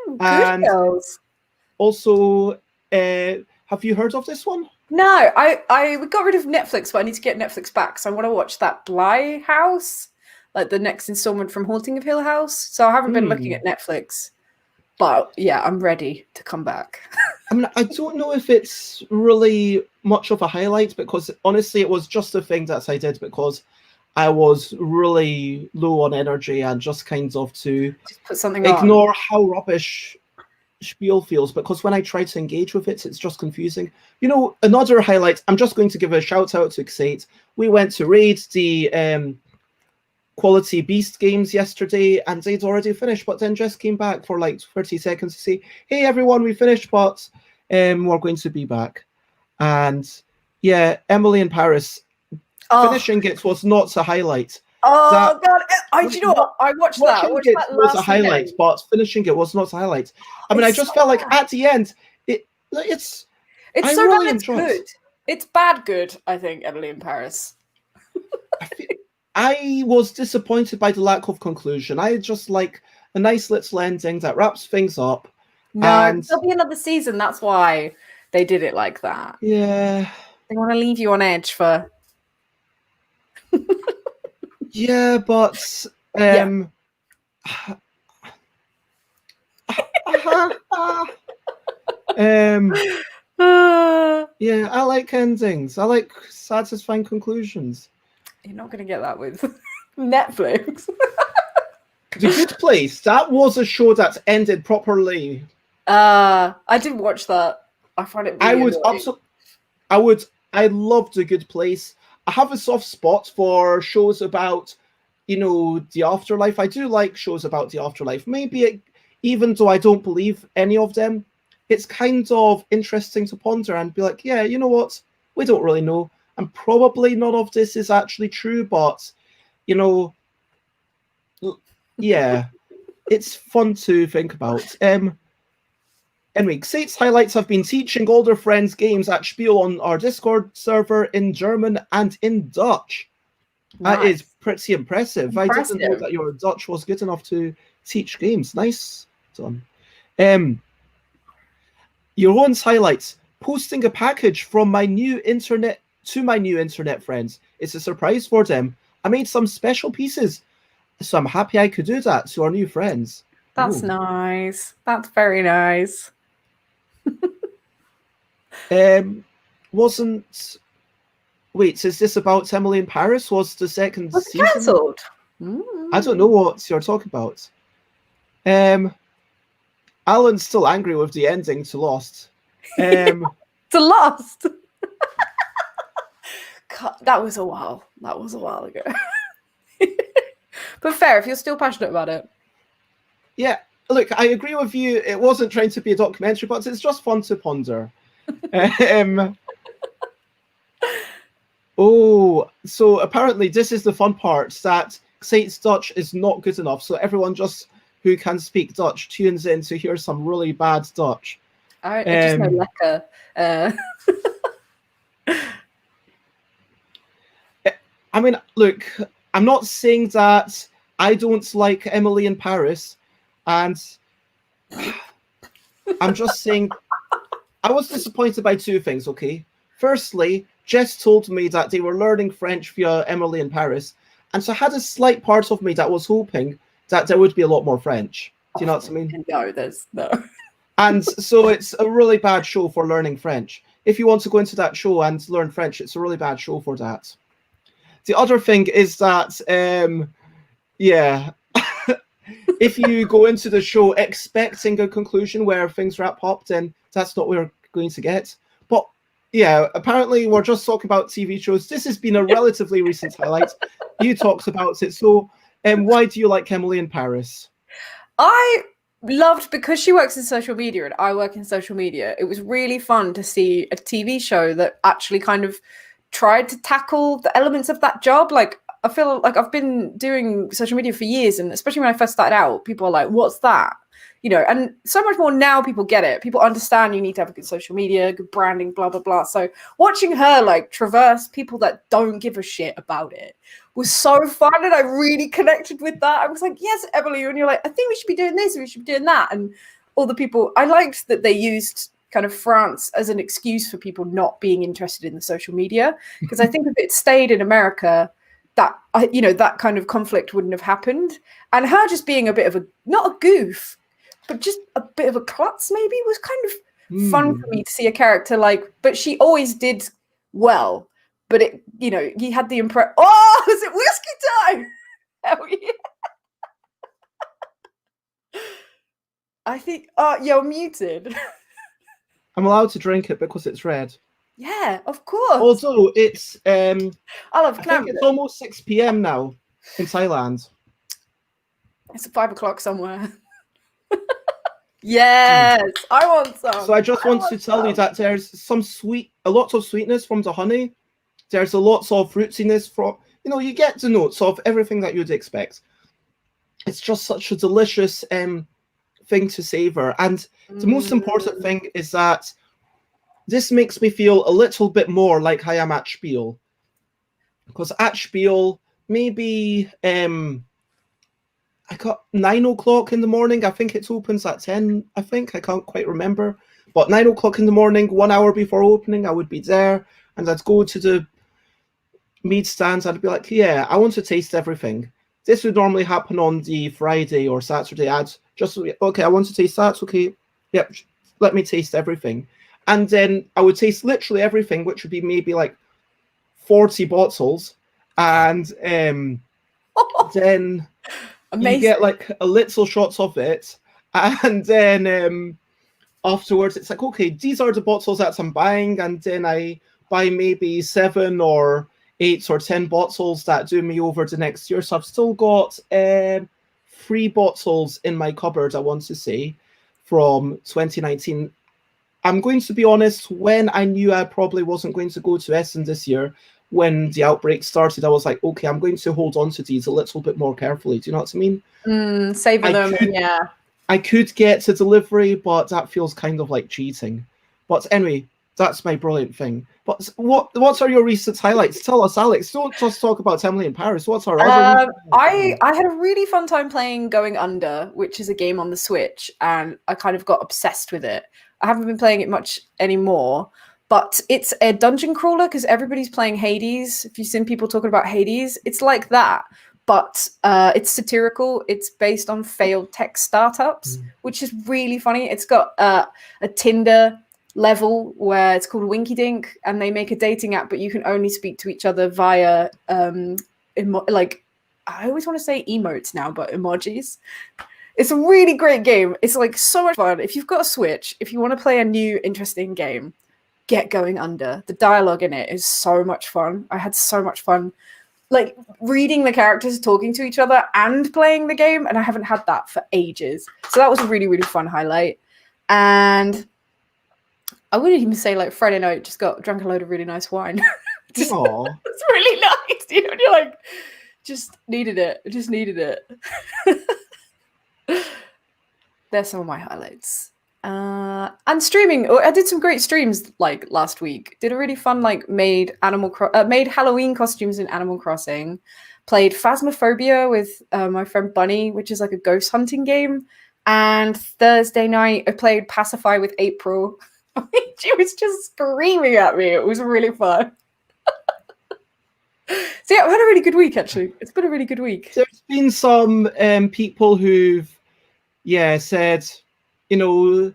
Good Girls. Also, have you heard of this one? No, we got rid of Netflix, but I need to get Netflix back. So I want to watch that Bly House, like the next installment from Haunting of Hill House. So I haven't been looking at Netflix, but yeah, I'm ready to come back. I mean, I don't know if it's really much of a highlight, because honestly, it was just a thing that I did because I was really low on energy and just kind of to just put something ignore on. how rubbish Spiel feels, because when I try to engage with it, it's just confusing. Another highlight, I'm just going to give a shout out to Xate. We went to raid the Quality Beast games yesterday, and they'd already finished, but then just came back for like 30 seconds to say, hey everyone, we finished, but we're going to be back. And yeah, Emily in Paris, finishing it was not a highlight. Oh God! Do you know what? I watched that. I watched that last was a highlight, weekend. but finishing it was not a highlight. I mean, I just felt like at the end, it's I so really bad it's good. It's bad good, I think, Emily in Paris. I was disappointed by the lack of conclusion. I just like a nice little ending that wraps things up. No, and there'll be another season. That's why they did it like that. Yeah. They want to leave you on edge for... Yeah, but... Yeah, I like endings. I like satisfying conclusions. You're not going to get that with Netflix. The Good Place. That was a show that ended properly. I did watch that. I find it really I loved The Good Place. I have a soft spot for shows about, the afterlife. I do like shows about the afterlife. Maybe even though I don't believe any of them, it's kind of interesting to ponder and be like, yeah, you know what? We don't really know. And probably none of this is actually true, but, yeah, it's fun to think about. Anyway, Xate's highlights have been teaching older friends games at Spiel on our Discord server in German and in Dutch. Nice. That is pretty impressive. I didn't know that your Dutch was good enough to teach games. Nice done. Jeroen's highlights: posting a package from my new internet to my new internet friends. It's a surprise for them. I made some special pieces, so I'm happy I could do that to our new friends. That's nice. That's very nice. Wait, is this about Emily in Paris? Was the second season cancelled? I don't know what you're talking about. Alan's still angry with the ending to Lost. To Lost. God, that was a while. That was a while ago. But fair, if you're still passionate about it. Yeah, look, I agree with you. It wasn't trying to be a documentary, but it's just fun to ponder. Oh, so apparently this is the fun part, that Sate's Dutch is not good enough. So everyone just who can speak Dutch tunes in to hear some really bad Dutch. I just know lekker. I mean, look, I'm not saying that I don't like Emily in Paris, and I'm just saying I was disappointed by two things, okay? Firstly, Jess told me that they were learning French via Emily in Paris, and so I had a slight part of me that was hoping that there would be a lot more French. Do you know what I mean? No, there's no. And so it's a really bad show for learning French. If you want to go into that show and learn French, it's a really bad show for that. The other thing is that, yeah, if you go into the show expecting a conclusion where things wrap up, then that's not what we're going to get. But yeah, apparently we're just talking about TV shows. This has been a relatively recent highlight. You talked about it. So why do you like Emily in Paris? I loved, because she works in social media and I work in social media, it was really fun to see a TV show that actually kind of tried to tackle the elements of that job. Like, I feel like I've been doing social media for years, and especially when I first started out, people are like, what's that? You know, and so much more now people get it. People understand you need to have a good social media, good branding, blah, blah, blah. So watching her like traverse people that don't give a shit about it was so fun, and I really connected with that. I was like, yes, Emily, and you're like, I think we should be doing this, and we should be doing that. And all the people, I liked that they used kind of France as an excuse for people not being interested in the social media, because I think if it stayed in America, that, you know, that kind of conflict wouldn't have happened. And her just being a bit of a, not a goof, but just a bit of a klutz maybe, was kind of fun for me to see a character like, but she always did well. But it, you know, you had the impression, oh, is it whiskey time? Hell yeah. I think, you're muted. I'm allowed to drink it because it's red. Yeah, of course. Although it's, I think it's almost 6 p.m. now in Thailand. It's 5 o'clock somewhere. Yes, I want some. So I just want to tell you that there's a lot of sweetness from the honey. There's a lot of fruitiness from, you know, you get the notes of everything that you'd expect. It's just such a delicious thing to savor. And the most important thing is that this makes me feel a little bit more like I am at Spiel. Because at Spiel, maybe I got 9 o'clock in the morning. I think it opens at 10, I think. I can't quite remember. But 9 o'clock in the morning, 1 hour before opening, I would be there. And I'd go to the mead stands. I'd be like, yeah, I want to taste everything. This would normally happen on the Friday or Saturday. I'd just, okay, I want to taste that. Okay, yep, let me taste everything. And then I would taste literally everything, which would be maybe like 40 bottles. And then amazing. You get like a little shots of it. And then afterwards, it's like, okay, these are the bottles that I'm buying. And then I buy maybe 7 or 8 or 10 bottles that do me over the next year. So I've still got 3 bottles in my cupboard, I want to say, from 2019. I'm going to be honest, when I knew I probably wasn't going to go to Essen this year, when the outbreak started, I was like, okay, I'm going to hold on to these a little bit more carefully. Do you know what I mean? Savor them, yeah. I could get to delivery, but that feels kind of like cheating. But anyway, that's my brilliant thing. But what are your recent highlights? Tell us, Alex. Don't just talk about Emily in Paris. What's our other? I had a really fun time playing Going Under, which is a game on the Switch, and I kind of got obsessed with it. I haven't been playing it much anymore, but it's a dungeon crawler because everybody's playing Hades. If you've seen people talking about Hades, it's like that, but it's satirical. It's based on failed tech startups, which is really funny. It's got a Tinder level where it's called Winky Dink, and they make a dating app, but you can only speak to each other via like I always want to say emotes now, but emojis. It's a really great game. It's like so much fun. If you've got a Switch, if you want to play a new interesting game, get Going Under. The dialogue in it is so much fun. I had so much fun like reading the characters talking to each other and playing the game, and I haven't had that for ages. So that was a really, really fun highlight. And I wouldn't even say like Friday night, just drank a load of really nice wine. It's really nice. You know, and you're like, just needed it. Just needed it. There's some of my highlights. And streaming. I did some great streams like last week. Did a really fun like made Halloween costumes in Animal Crossing. Played Phasmophobia with my friend Bunny, which is like a ghost hunting game. And Thursday night I played Pacify with April. She was just screaming at me. It was really fun. So yeah, I've had a really good week actually. It's been a really good week. There's been some people who've said, you know,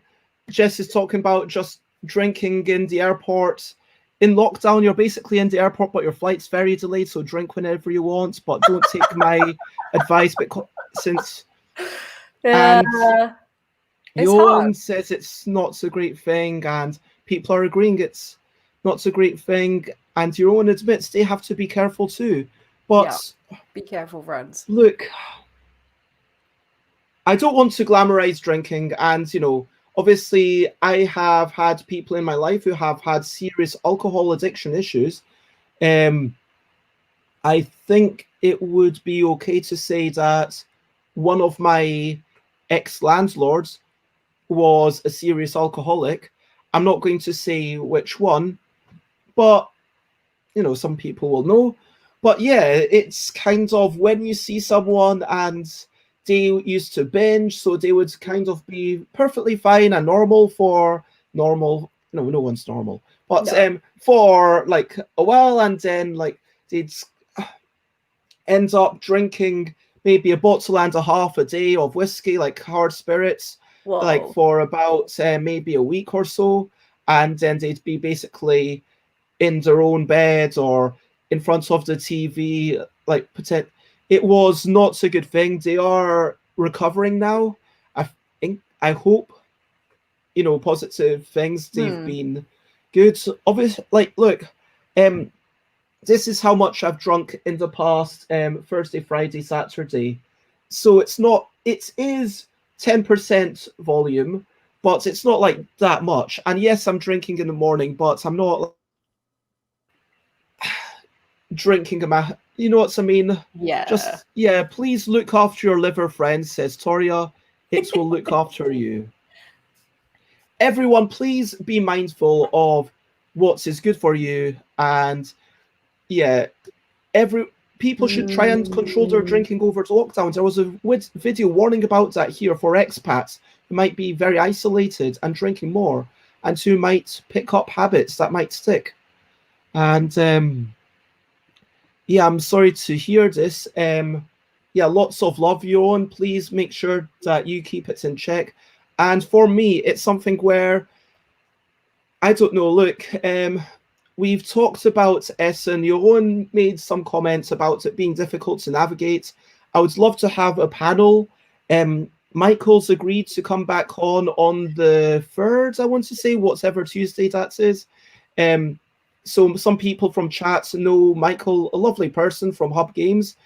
Jess is talking about just drinking in the airport. In lockdown, you're basically in the airport, but your flight's very delayed, so drink whenever you want, but don't take my advice because since and Johan says it's not a great thing, and people are agreeing it's not a great thing, and Johan admits they have to be careful too. But be careful, friends. Look, I don't want to glamorize drinking, and you know, obviously I have had people in my life who have had serious alcohol addiction issues. I think it would be okay to say that one of my ex-landlords was a serious alcoholic. I'm not going to say which one, but you know, some people will know. But yeah, it's kind of when you see someone and they used to binge, so they would kind of be perfectly fine and normal for normal. No one's normal, but for like a while, and then like they'd end up drinking maybe a bottle and a half a day of whiskey, like hard spirits, like for about maybe a week or so, and then they'd be basically in their own bed or in front of the TV, like pretend. It was not a good thing. They are recovering now. I hope, you know, positive things. They've been good. Obviously, like, look, this is how much I've drunk in the past Thursday, Friday, Saturday. So it's not, it is 10% volume, but it's not like that much. And yes, I'm drinking in the morning, but I'm not drinking you know what I mean? Yeah. Just, please look after your liver, friends, says Toria. It will look after you. Everyone, please be mindful of what is good for you. And people should try and control their drinking over the lockdown. There was a video warning about that here for expats who might be very isolated and drinking more, and who might pick up habits that might stick. And I'm sorry to hear this. Lots of love, Johan. Please make sure that you keep it in check. And for me, it's something where, I don't know, look, we've talked about Essen. Johan made some comments about it being difficult to navigate. I would love to have a panel. Michael's agreed to come back on the 3rd, I want to say, whatever Tuesday that is. So some people from chat know Michael, a lovely person from Hub Games,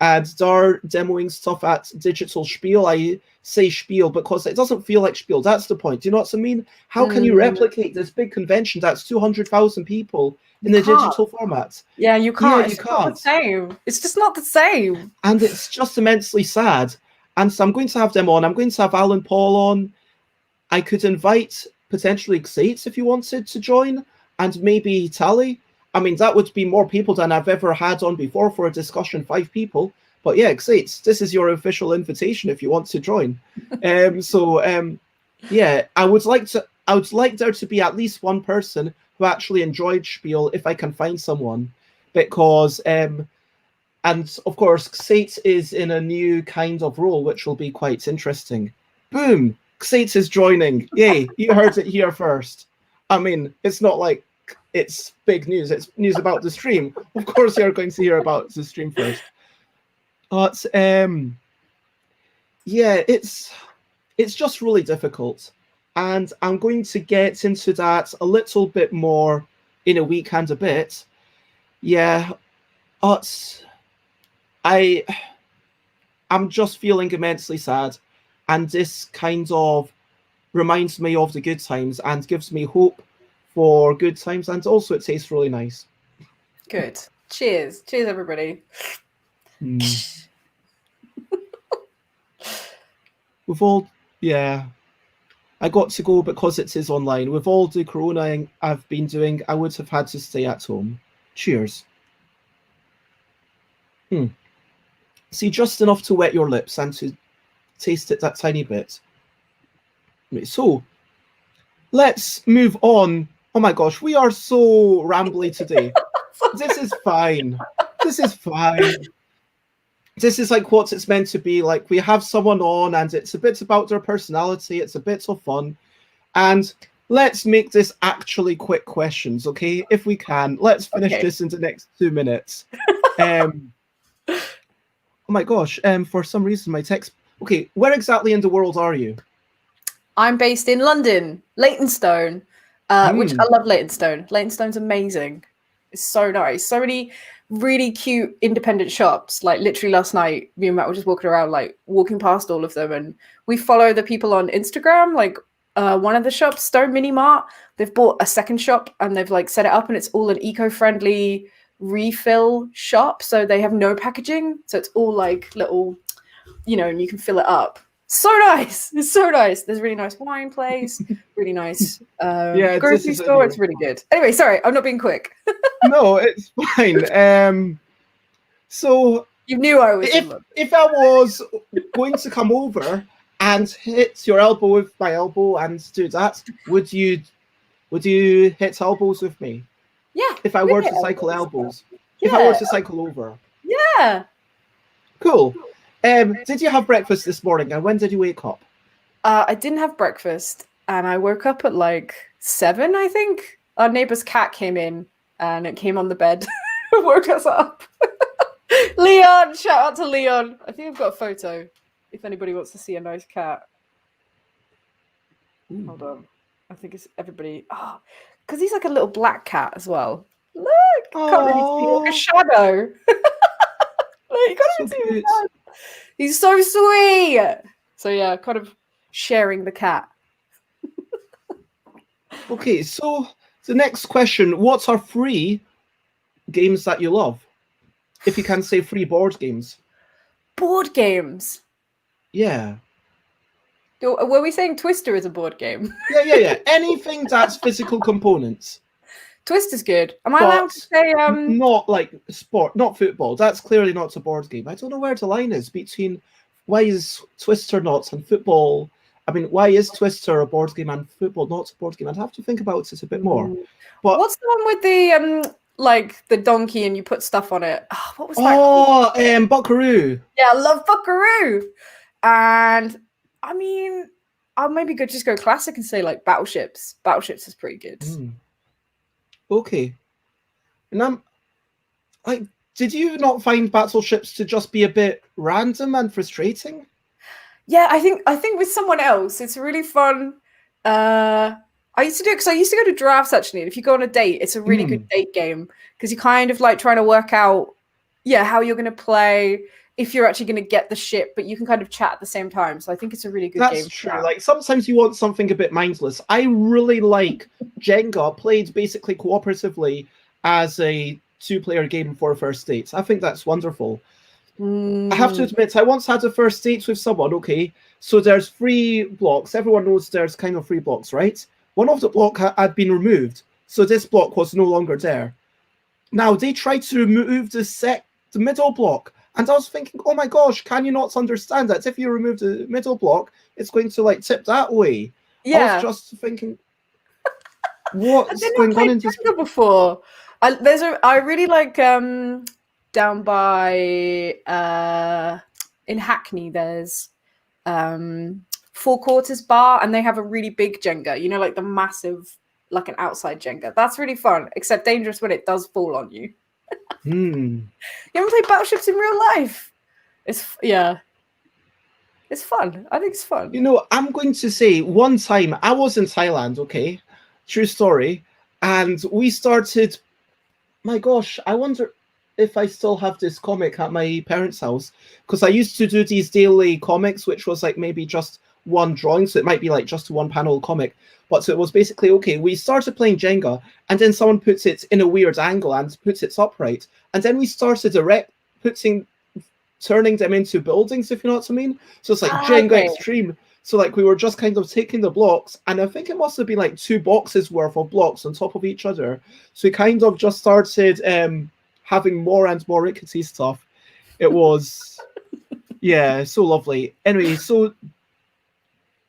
and they're demoing stuff at Digital Spiel. I say Spiel because it doesn't feel like Spiel. That's the point. Do you know what I mean? How can you replicate this big convention that's 200,000 people in a digital format? Yeah, you can't. Yeah, you can't. Not the same. It's just not the same. And it's just immensely sad. And so I'm going to have them on. I'm going to have Alan Paul on. I could invite potentially Xates if you wanted to join. And maybe Tally. I mean, that would be more people than I've ever had on before for a discussion, 5 people. But yeah, Xates, this is your official invitation if you want to join. I would like there to be at least one person who actually enjoyed Spiel if I can find someone. Because and of course, Xates is in a new kind of role, which will be quite interesting. Boom! Xates is joining. Yay, you heard it here first. I mean, it's not like it's big news. It's news about the stream. Of course, you're going to hear about the stream first. But yeah, it's just really difficult, and I'm going to get into that a little bit more in a week and a bit. Yeah, but I'm just feeling immensely sad, and this kind of reminds me of the good times and gives me hope for good times, and also it tastes really nice. Good. Cheers. Cheers, everybody. With all, yeah, I got to go because it is online. With all the corona I've been doing, I would have had to stay at home. Cheers. See, just enough to wet your lips and to taste it that tiny bit. Right, so, let's move on. Oh my gosh, we are so rambly today. This is fine. This is fine. This is like what it's meant to be. Like, we have someone on and it's a bit about their personality. It's a bit of fun. And let's make this actually quick questions, okay? If we can. Let's finish this in the next 2 minutes. Oh my gosh, for some reason my text... Okay, where exactly in the world are you? I'm based in London, Leytonstone, which I love Leytonstone. Leytonstone's amazing. It's so nice. So many really cute independent shops. Like literally last night, me and Matt were just walking around, like walking past all of them. And we follow the people on Instagram. Like one of the shops, Stone Mini Mart, they've bought a second shop and they've like set it up and it's all an eco-friendly refill shop. So they have no packaging. So it's all like little, you know, and you can fill it up. So nice. It's so nice. There's a really nice wine place, really nice grocery store. It's really good. Anyway, sorry, I'm not being quick. No, it's fine. So you knew I was. If I was going to come over and hit your elbow with my elbow and do that, would you hit elbows with me? Yeah. If I were to cycle elbows. If I were to cycle over. Yeah. Cool. Did you have breakfast this morning, and when did you wake up? I didn't have breakfast, and I woke up at like 7, I think. Our neighbor's cat came in, and it came on the bed, woke us up. Leon, shout out to Leon. I think I've got a photo, if anybody wants to see a nice cat. Ooh. Hold on. I think it's everybody. Oh, because he's like a little black cat as well. Look, can't really see, like a shadow. Look, you can't even see his head. He's so sweet. So yeah, kind of sharing the cat. Okay, so the next question, what are free games that you love? If you can say free board games. Board games? Yeah. Were we saying Twister is a board game? Yeah. Anything that's physical components. Twister's good. Am I allowed to say not like sport, not football. That's clearly not a board game. I don't know where the line is between why is Twister not and football. I mean, why is Twister a board game and football not a board game? I'd have to think about it a bit more. But what's the one with the like the donkey and you put stuff on it? Oh, what was that? Oh, Buckaroo. Yeah, I love Buckaroo. And I mean, I'll maybe just go classic and say like Battleships. Battleships is pretty good. Okay. And like, did you not find Battleships to just be a bit random and frustrating? Yeah, I think with someone else, it's really fun. I used to do it because I used to go to drafts actually. And if you go on a date, it's a really good date game because you're kind of like trying to work out, how you're going to play, if you're actually going to get the ship, but you can kind of chat at the same time. So I think it's a really good game. That's true. Like sometimes you want something a bit mindless. I really like Jenga played basically cooperatively as a 2-player game for first dates. I think that's wonderful. I have to admit, I once had a first date with someone, okay? So there's 3 blocks. Everyone knows there's kind of 3 blocks, right? One of the block had been removed. So this block was no longer there. Now, they tried to remove the middle block. And I was thinking, oh my gosh, can you not understand that if you remove the middle block, it's going to like tip that way? Yeah. I was just thinking, what's going on in this before? I really like down by in Hackney there's 4 Quarters bar and they have a really big Jenga, you know, like the massive, like an outside Jenga. That's really fun, except dangerous when it does fall on you. You ever play Battleships in real life? Yeah, it's fun. I think it's fun. You know, I'm going to say one time I was in Thailand, okay? True story. And we started, my gosh, I wonder if I still have this comic at my parents' house. Because I used to do these daily comics, which was like maybe just one drawing. So it might be like just one panel comic. But so it was basically, okay, we started playing Jenga, and then someone puts it in a weird angle and puts it upright. And then we started turning them into buildings, if you know what I mean. So it's like Jenga Okay. Extreme. So like we were just kind of taking the blocks, and I think it must have been like 2 boxes worth of blocks on top of each other. So we kind of just started having more and more rickety stuff. It was, yeah, so lovely. Anyway, so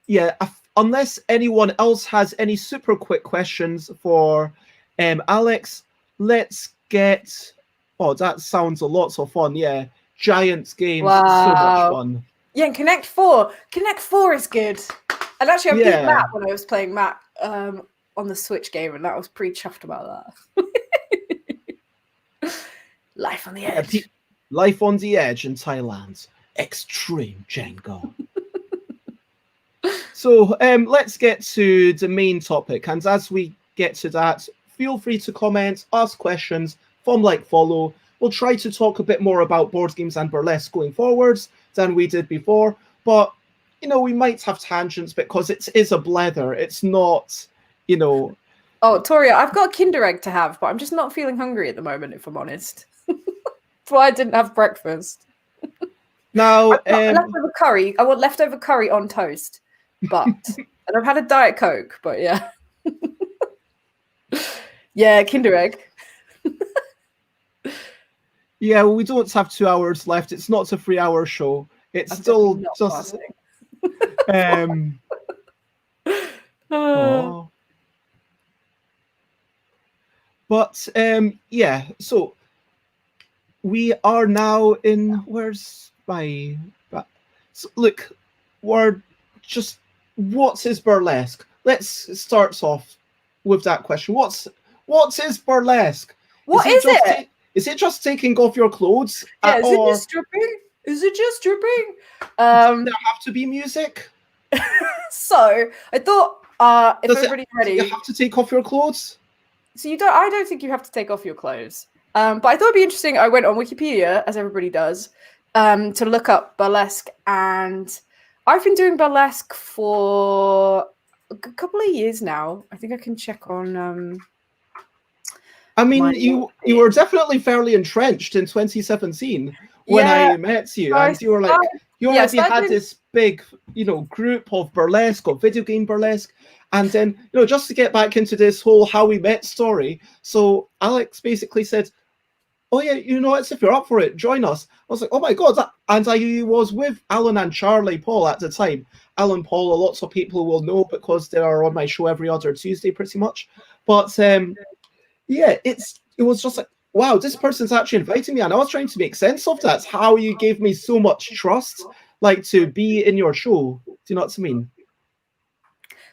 yeah, unless anyone else has any super quick questions for Alex, let's get. Oh, that sounds a lot of fun. Yeah, Giants games, so much fun. Yeah, and Connect 4. Connect 4 is good. And actually, I beat Matt when I was playing Matt on the Switch game, and that was pretty chuffed about that. Life on the edge. Life on the edge in Thailand. Extreme Jenga. So let's get to the main topic. And as we get to that, feel free to comment, ask questions, follow. We'll try to talk a bit more about board games and burlesque going forwards than we did before. But, you know, we might have tangents because it is a blether. It's not, you know. Oh, Toria, I've got a Kinder Egg to have, but I'm just not feeling hungry at the moment, if I'm honest. That's why I didn't have breakfast. Now, leftover curry. I want leftover curry on toast. But, and I've had a Diet Coke, but yeah. Yeah, Kinder Egg. Yeah, well, we don't have 2 hours left. It's not a 3-hour show. It's still just. But yeah, so we are now in. Where's my? So look, we're just. What is burlesque? Let's start off with that question. What is burlesque? What is it? Is it just taking off your clothes? Yeah, is it just stripping? Is it just stripping? Does there have to be music? So I thought if everybody's ready, you have to take off your clothes. So you don't. I don't think you have to take off your clothes. But I thought it'd be interesting. I went on Wikipedia, as everybody does, to look up burlesque, and I've been doing burlesque for a couple of years now. I think I can check on. I mean, you were definitely fairly entrenched in 2017 when I met you, and you were like, you already had this big, you know, group of burlesque or video game burlesque, and then, you know, just to get back into this whole how we met story. So Alex basically said, "Oh yeah, you know, if you're up for it, join us." I was like, "Oh my god!" And I was with Alan and Charlie Paul at the time. Alan Paul, lots of people will know because they are on my show every other Tuesday, pretty much. But yeah, it was just like, wow, this person's actually inviting me, and I was trying to make sense of that. How you gave me so much trust, like, to be in your show. Do you know what I mean?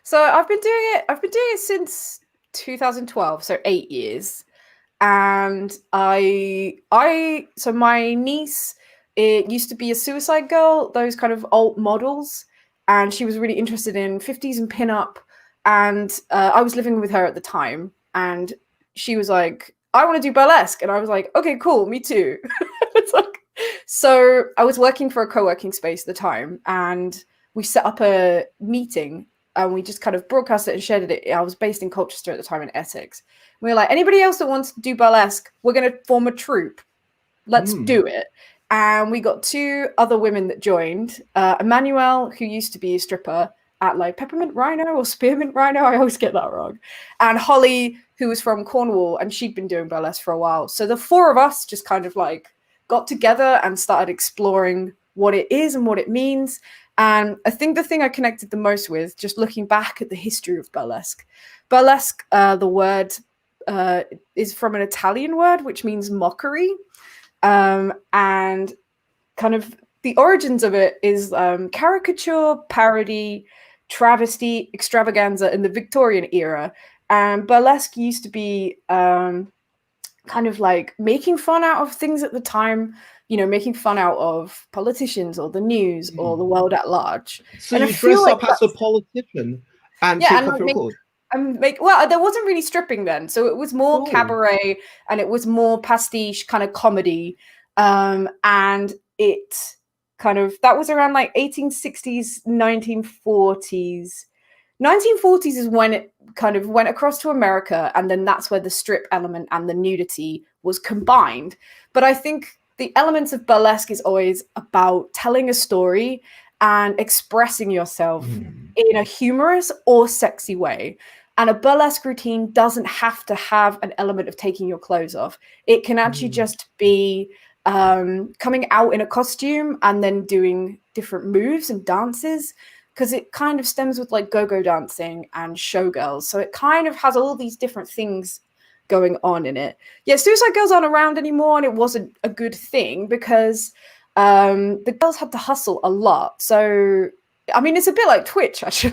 So I've been doing it since 2012, so 8 years. And so my niece, it used to be a Suicide Girl, those kind of alt models, and she was really interested in 50s and pinup. And I was living with her at the time, and she was like, "I want to do burlesque," and I was like, "Okay, cool, me too." It's like, so I was working for a co-working space at the time, and we set up a meeting. And we just kind of broadcast it and shared it. I was based in Colchester at the time in Essex. We were like, anybody else that wants to do burlesque, we're going to form a troupe. Let's do it. And we got 2 other women that joined. Emmanuel, who used to be a stripper at like Peppermint Rhino or Spearmint Rhino. I always get that wrong. And Holly, who was from Cornwall, and she'd been doing burlesque for a while. So the 4 of us just kind of like got together and started exploring what it is and what it means. And I think the thing I connected the most with, just looking back at the history of burlesque, the word is from an Italian word, which means mockery. And kind of the origins of it is caricature, parody, travesty, extravaganza in the Victorian era. And burlesque used to be kind of like making fun out of things at the time. you know, making fun out of politicians or the news or the world at large. So And I you feel dress like up as a politician and yeah, take and off your clothes? well, there wasn't really stripping then, so it was more Oh. cabaret and it was more pastiche kind of comedy, and it kind of that was around like 1860s, 1940s. 1940s is when it kind of went across to America, and then that's where the strip element and the nudity was combined. But I think the elements of burlesque is always about telling a story and expressing yourself in a humorous or sexy way. And a burlesque routine doesn't have to have an element of taking your clothes off. It can actually just be coming out in a costume and then doing different moves and dances, because it kind of stems with like go-go dancing and showgirls. So it kind of has all these different things going on in it. Yeah, Suicide Girls aren't around anymore, and it wasn't a good thing because the girls had to hustle a lot. So, I mean, it's a bit like Twitch, actually.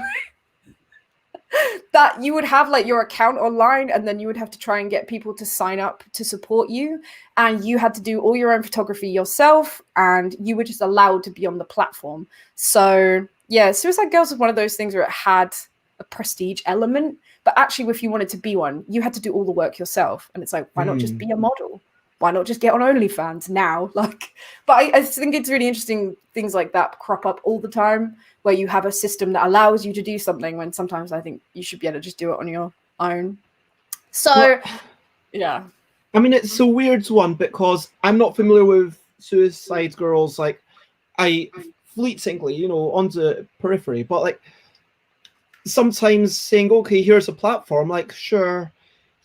That you would have like your account online, and then you would have to try and get people to sign up to support you, and you had to do all your own photography yourself, and you were just allowed to be on the platform. So yeah, Suicide Girls was one of those things where it had a prestige element, but actually if you wanted to be one, you had to do all the work yourself. And it's like, why not just be a model? Why not just get on OnlyFans now? Like, but I think it's really interesting, things like that crop up all the time, where you have a system that allows you to do something when sometimes I think you should be able to just do it on your own. So, well, yeah. I mean, it's a weird one because I'm not familiar with Suicide Girls. Like, I fleetingly, you know, on the periphery, but like sometimes saying, okay, here's a platform, like, sure,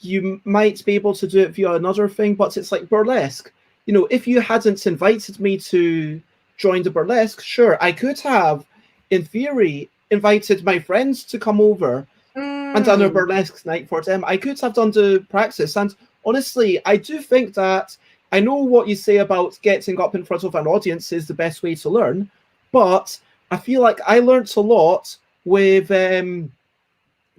you might be able to do it via another thing, but it's like burlesque. You know, if you hadn't invited me to join the burlesque, sure, I could have, in theory, invited my friends to come over and done a burlesque night for them. I could have done the practice. And honestly, I do think that I know what you say about getting up in front of an audience is the best way to learn, but I feel like I learned a lot with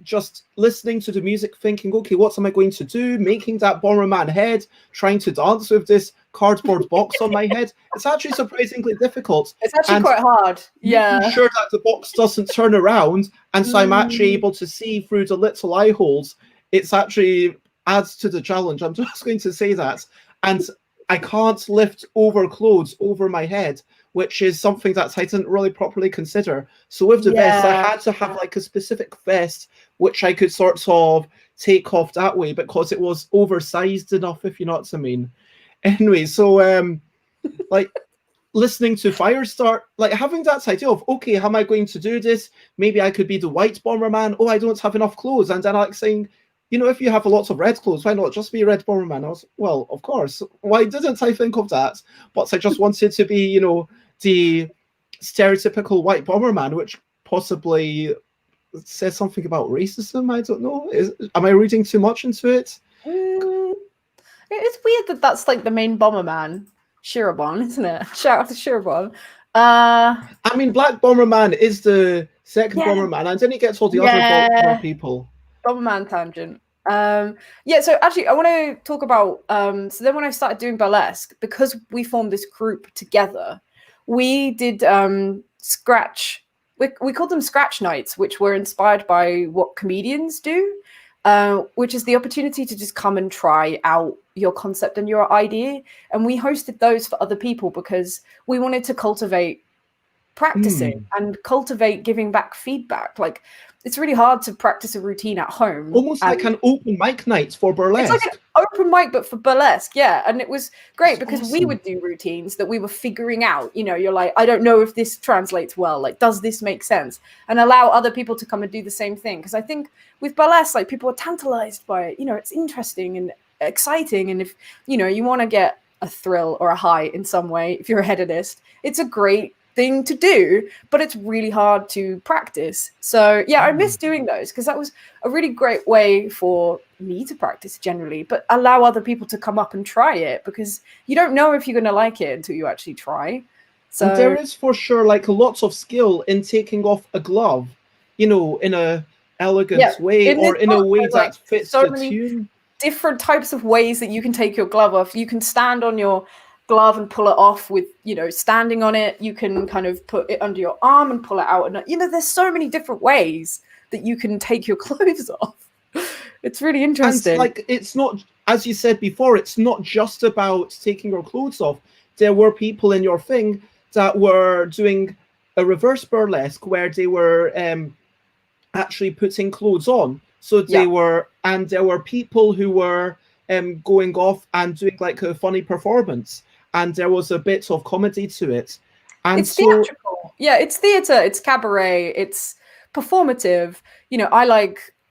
just listening to the music, thinking, okay, what am I going to do? Making that Bomberman head, trying to dance with this cardboard box on my head. It's actually surprisingly difficult. It's actually quite hard. Yeah. Making sure that the box doesn't turn around, and so I'm actually able to see through the little eye holes. It's actually adds to the challenge. I'm just going to say that. And I can't lift over clothes over my head, which is something that I didn't really properly consider. So with the vest, I had to have like a specific vest, which I could sort of take off that way because it was oversized enough, if you know what I mean. Anyway, so like listening to Firestar, like having that idea of, okay, how am I going to do this? Maybe I could be the white Bomberman. Oh, I don't have enough clothes. And then like saying, you know, if you have a lot of red clothes, why not just be a red Bomberman? I was, well, of course. Why didn't I think of that? But I just wanted to be, you know, the stereotypical white Bomberman, which possibly says something about racism. I don't know. Am I reading too much into it? It's weird that that's like the main Bomberman, Shirobon, isn't it? Shout out to Shirobon. I mean, Black Bomberman is the second Bomberman, and then he gets all the other people. Bomberman tangent. Yeah, so actually I want to talk about so then when I started doing burlesque, because we formed this group together, we did scratch, we called them scratch nights, which were inspired by what comedians do, which is the opportunity to just come and try out your concept and your idea. And we hosted those for other people because we wanted to cultivate practicing and cultivate giving back feedback. Like, it's really hard to practice a routine at home. Almost like an open mic night for burlesque. It's like an open mic, but for burlesque, yeah. And it was great because we would do routines that we were figuring out. You know, you're like, I don't know if this translates well. Like, does this make sense? And allow other people to come and do the same thing. Because I think with burlesque, like, people are tantalized by it. You know, it's interesting and exciting. And if, you know, you want to get a thrill or a high in some way, if you're a hedonist, it's a great thing to do, but it's really hard to practice. So yeah, I miss doing those because that was a really great way for me to practice generally, but allow other people to come up and try it, because you don't know if you're going to like it until you actually try. So and there is for sure like lots of skill in taking off a glove, you know, in a elegant way, or in a way that fits the tune. Different types of ways that you can take your glove off. You can stand on your glove and pull it off with, you know, standing on it. You can kind of put it under your arm and pull it out. And, you know, there's so many different ways that you can take your clothes off. It's really interesting. And like, it's not, as you said before, it's not just about taking your clothes off. There were people in your thing that were doing a reverse burlesque where they were actually putting clothes on. So they were, and there were people who were going off and doing like a funny performance, and there was a bit of comedy to it. And it's theatrical. Yeah, it's theatre, it's cabaret, it's performative. You know,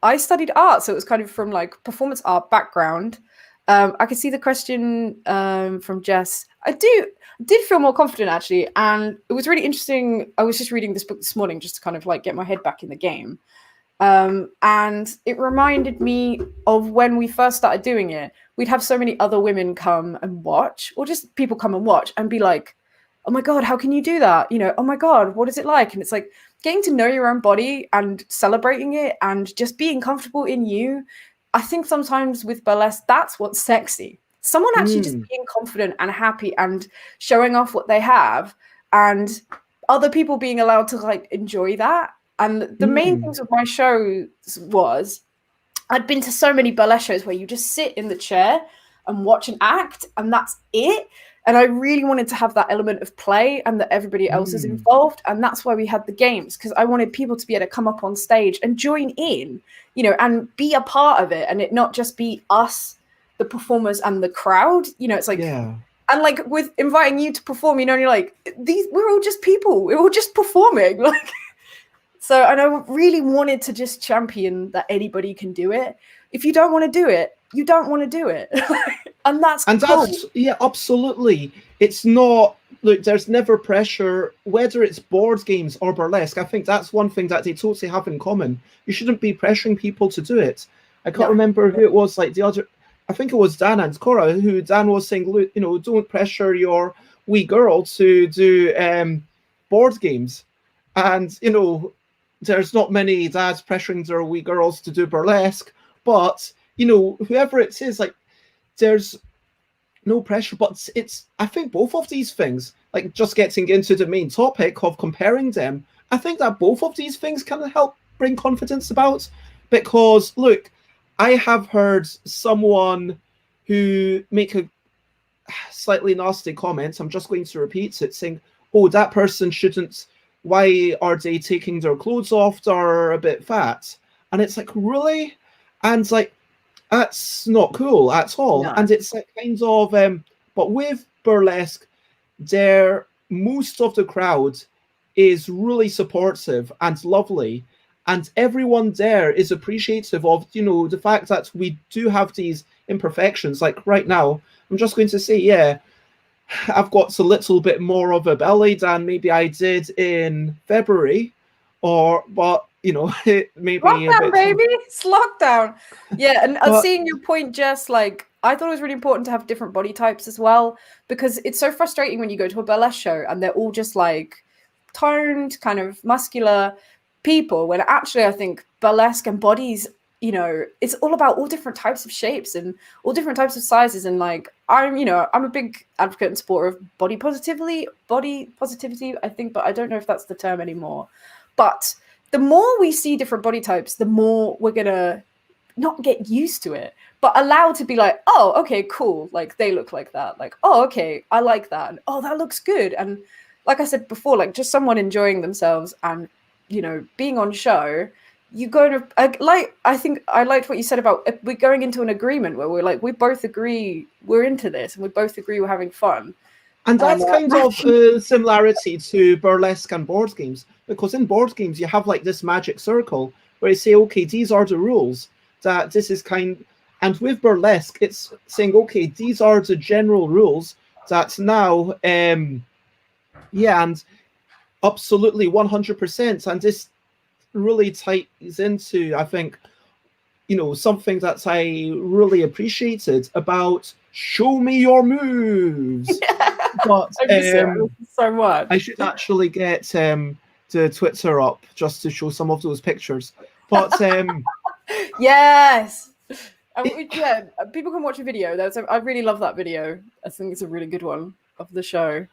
I studied art, so it was kind of from like performance art background. I could see the question from Jess. I did feel more confident actually, and it was really interesting. I was just reading this book this morning just to kind of like get my head back in the game. And it reminded me of when we first started doing it. We'd have so many other women come and watch, or just people come and watch and be like, oh my God, how can you do that? You know, oh my God, what is it like? And it's like getting to know your own body and celebrating it and just being comfortable in you. I think sometimes with burlesque, that's what's sexy. Someone actually just being confident and happy and showing off what they have, and other people being allowed to like enjoy that. And the main things with my shows was I'd been to so many burlesque shows where you just sit in the chair and watch an act and that's it. And I really wanted to have that element of play and that everybody else is involved. And that's why we had the games, because I wanted people to be able to come up on stage and join in, you know, and be a part of it. And it not just be us, the performers and the crowd. You know, it's like, and like with inviting you to perform, you know, and you're like, we're all just people. We're all just performing. Like, so, and I really wanted to just champion that anybody can do it. If you don't want to do it, you don't want to do it. And that's cool. Yeah, absolutely. It's not, look, there's never pressure, whether it's board games or burlesque. I think that's one thing that they totally have in common. You shouldn't be pressuring people to do it. I can't remember who it was, like the other, I think it was Dan and Cora, who Dan was saying, look, you know, don't pressure your wee girl to do board games. And, you know, there's not many dads pressuring their wee girls to do burlesque, but, you know, whoever it is, like, there's no pressure. But it's, I think both of these things, like just getting into the main topic of comparing them, I think that both of these things can help bring confidence about. Because, look, I have heard someone who make a slightly nasty comment, I'm just going to repeat it, saying, oh, that person shouldn't, why are they taking their clothes off? They're a bit fat. And it's like, really? And like, that's not cool at all. No. And it's like kind of, but with burlesque, most of the crowd is really supportive and lovely. And everyone there is appreciative of, you know, the fact that we do have these imperfections. Like right now, I'm just going to say, yeah, I've got a little bit more of a belly than maybe I did in February, but you know, it maybe lockdown, baby, it's lockdown. Yeah, and seeing your point, Jess, like I thought it was really important to have different body types as well, because it's so frustrating when you go to a burlesque show and they're all just like toned, kind of muscular people, when actually I think burlesque and bodies, you know, it's all about all different types of shapes and all different types of sizes. And like I'm a big advocate and supporter of body positivity, I think, but I don't know if that's the term anymore. But the more we see different body types, the more we're gonna not get used to it, but allow to be like, oh, okay, cool. Like they look like that. Like, oh, okay, I like that. And oh, that looks good. And like I said before, like just someone enjoying themselves and, you know, being on show, you go to I think I liked what you said about we're going into an agreement where we're like, we both agree we're into this and we both agree we're having fun. And that's kind of a similarity to burlesque and board games, because in board games, you have like this magic circle where you say, okay, these are the rules, that this is and with burlesque, it's saying, okay, these are the general rules that now, yeah, and absolutely 100%. And this really ties into, I think, you know, something that I really appreciated about show me your moves. Yeah. But so much. I should actually get the Twitter up just to show some of those pictures. But yes, yeah, people can watch a video. I really love that video. I think it's a really good one. of the show.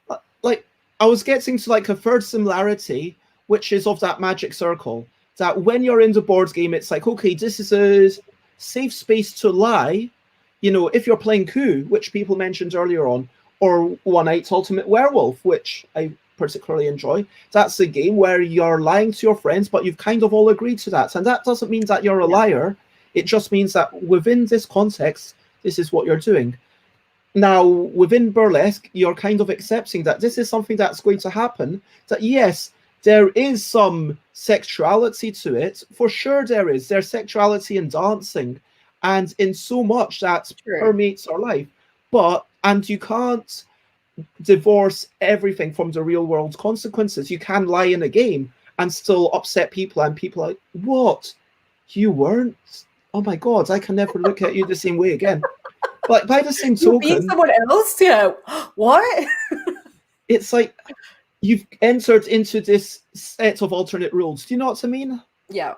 Like, I was getting to like a third similarity, which is of that magic circle. That when you're in the board game, it's like, okay, this is a safe space to lie. You know, if you're playing Coup, which people mentioned earlier on, or One Night Ultimate Werewolf, which I particularly enjoy, that's a game where you're lying to your friends, but you've kind of all agreed to that. And that doesn't mean that you're a liar. It just means that within this context, this is what you're doing. Now, within burlesque, you're kind of accepting that this is something that's going to happen. That yes, there is some sexuality to it. For sure there is. There's sexuality in dancing and in so much that permeates our life. And you can't divorce everything from the real world consequences. You can lie in a game and still upset people, and people are like, what? You weren't? Oh my God, I can never look at you the same way again. But by the same token, being someone else, yeah. What? It's like you've entered into this set of alternate rules. Do you know what I mean? Yeah.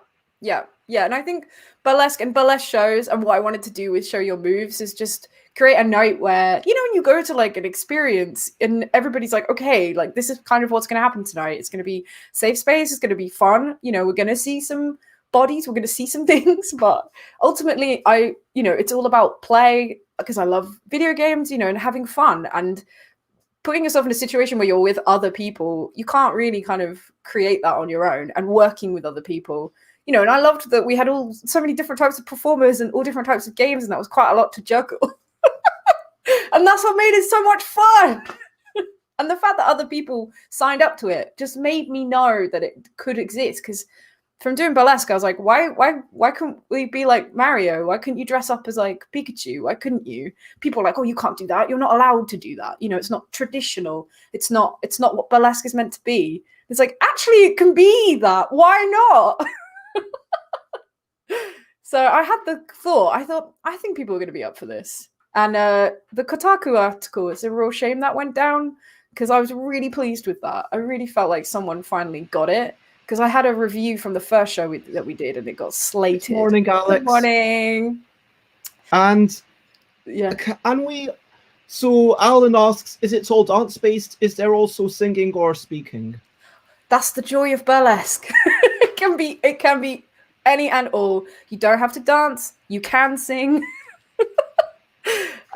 And I think burlesque and burlesque shows, and what I wanted to do with Show Your Moves is just create a night where, you know, when you go to like an experience and everybody's like, okay, like this is kind of what's going to happen tonight. It's going to be safe space. It's going to be fun. You know, we're going to see some bodies. We're going to see some things. But ultimately, it's all about play, because I love video games, you know, and having fun and putting yourself in a situation where you're with other people. You can't really kind of create that on your own, and working with other people. You know, and I loved that we had so many different types of performers and all different types of games, and that was quite a lot to juggle. And that's what made it so much fun. And the fact that other people signed up to it just made me know that it could exist. Because from doing burlesque, I was like, why couldn't we be like Mario? Why couldn't you dress up as like Pikachu? Why couldn't you? People are like, oh, you can't do that. You're not allowed to do that. You know, it's not traditional. It's not what burlesque is meant to be. It's like, actually, it can be that. Why not? So I had the thought, I think people are going to be up for this. And the Kotaku article, it's a real shame that went down, because I was really pleased with that. I really felt like someone finally got it, because I had a review from the first show that we did, and it got slated. Good morning, Alex. Good morning. And yeah, so Alan asks, is it all dance-based? Is there also singing or speaking? That's the joy of burlesque. It can be any and all. You don't have to dance. You can sing.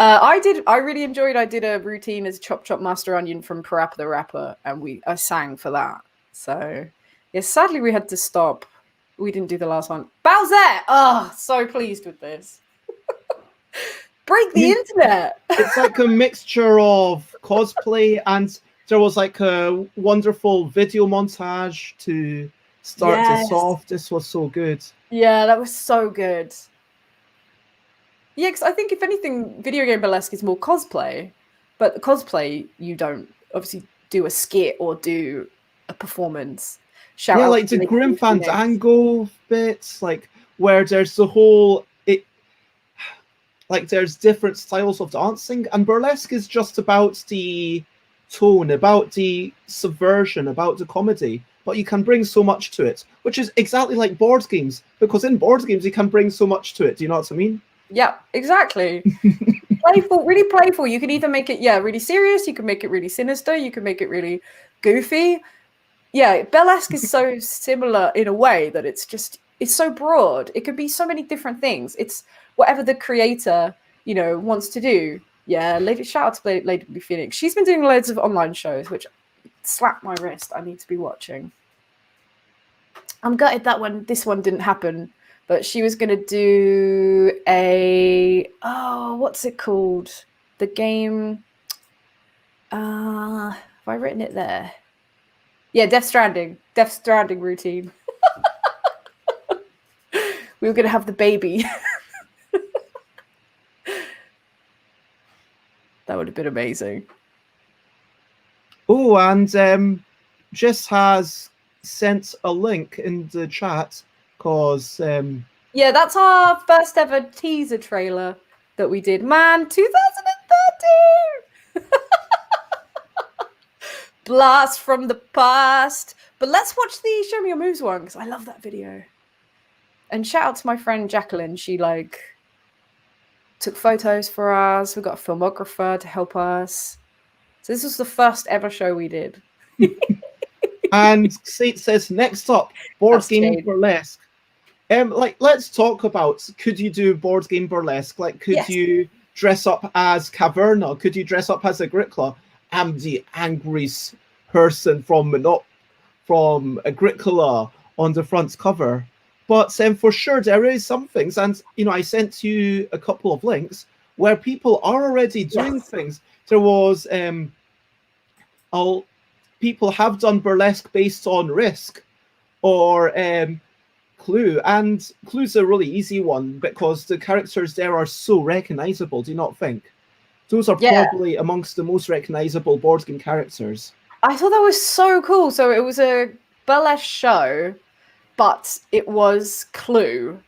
I really enjoyed. I did a routine as Chop Chop Master Onion from Parappa the Rapper, and I sang for that. So yeah, sadly we had to stop. We didn't do the last one. Bowser! Oh, so pleased with this. Break the internet. It's like a mixture of cosplay, and there was like a wonderful video montage to start this off. This was so good. Yeah, that was so good. Yeah, because I think if anything, video game burlesque is more cosplay. But the cosplay, you don't obviously do a skit or do a performance. Yeah, like the Grim Fandango bits, like where there's the whole like there's different styles of dancing, and burlesque is just about the tone, about the subversion, about the comedy. But you can bring so much to it, which is exactly like board games, because in board games you can bring so much to it. Do you know what I mean? Yeah, exactly. Playful, really playful. You can either make it, really serious. You can make it really sinister. You can make it really goofy. Yeah, burlesque is so similar in a way that it's so broad. It could be so many different things. It's whatever the creator, wants to do. Yeah, shout out to Lady B Phoenix. She's been doing loads of online shows, which slapped my wrist. I need to be watching. I'm gutted that this one didn't happen. But she was going to do what's it called? The game. Have I written it there? Yeah, Death Stranding routine. We were going to have the baby. That would have been amazing. Oh, and Jess has sent a link in the chat. Because yeah, that's our first ever teaser trailer that we did. Man, 2013. Blast from the past. But let's watch the Show Me Your Moves one, because I love that video. And shout out to my friend Jacqueline. She took photos for us. We got a filmographer to help us. So this was the first ever show we did. And Sate says, next up, board That's game Jade. burlesque. Like, let's talk about, could you do board game burlesque? Like, could Yes. you dress up as Caverna? Could you dress up as a Agricola? I'm the angry person from Agricola on the front cover. But for sure, there is some things. And, you know, I sent you a couple of links where people are already doing things. There was, people have done burlesque based on Risk or Clue, and Clue's a really easy one because the characters there are so recognizable. Do you not think? Those are probably amongst the most recognizable board game characters. I thought that was so cool. So it was a burlesque show, but it was Clue,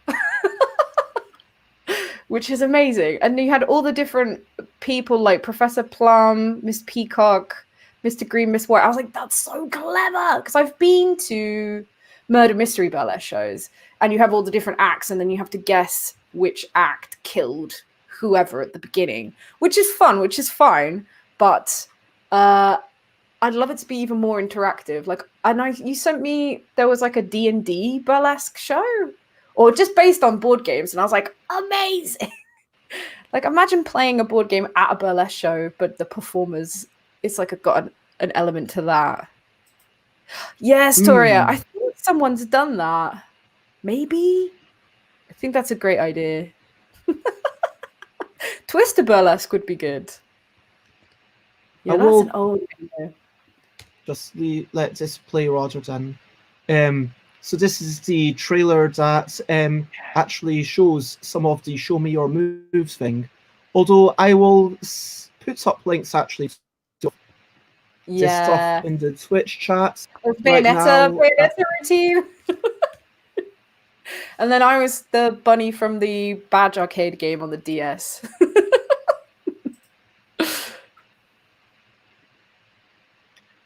which is amazing. And you had all the different people like Professor Plum, Miss Peacock, Mr. Green, Miss White. I was like, that's so clever, because I've been to murder mystery burlesque shows, and you have all the different acts, and then you have to guess which act killed whoever at the beginning, which is fun, which is fine, but I'd love it to be even more interactive. Like, I know you sent me, there was like a D&D burlesque show, or just based on board games, and I was like, amazing. Like, imagine playing a board game at a burlesque show, but the performers, it's like got an element to that. Yes, Toria, I think someone's done that. Maybe? I think that's a great idea. Twister burlesque would be good. Yeah, that's an old idea. Just let this play rather than... so this is the trailer that actually shows some of the show me your moves thing. Although I will put up links actually to this stuff in the Twitch chat. Bayonetta routine. And then I was the bunny from the Badge arcade game on the DS.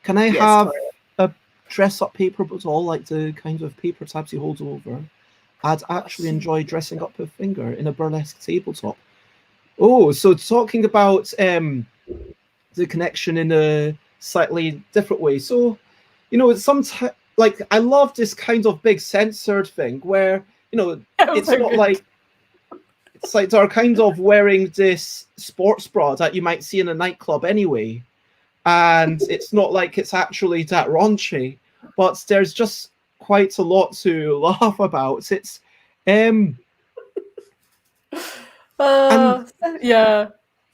Can I have a dress-up paper, but all like the kind of paper tabs you hold over? I'd actually enjoy dressing up a finger in a burlesque tabletop. Oh, so talking about the connection in a slightly different way. So, you know, sometimes, like, I love this kind of big censored thing where, you know, it's not like, it's like they're kind of wearing this sports bra that you might see in a nightclub anyway. And it's not like it's actually that raunchy, but there's just quite a lot to laugh about. It's yeah,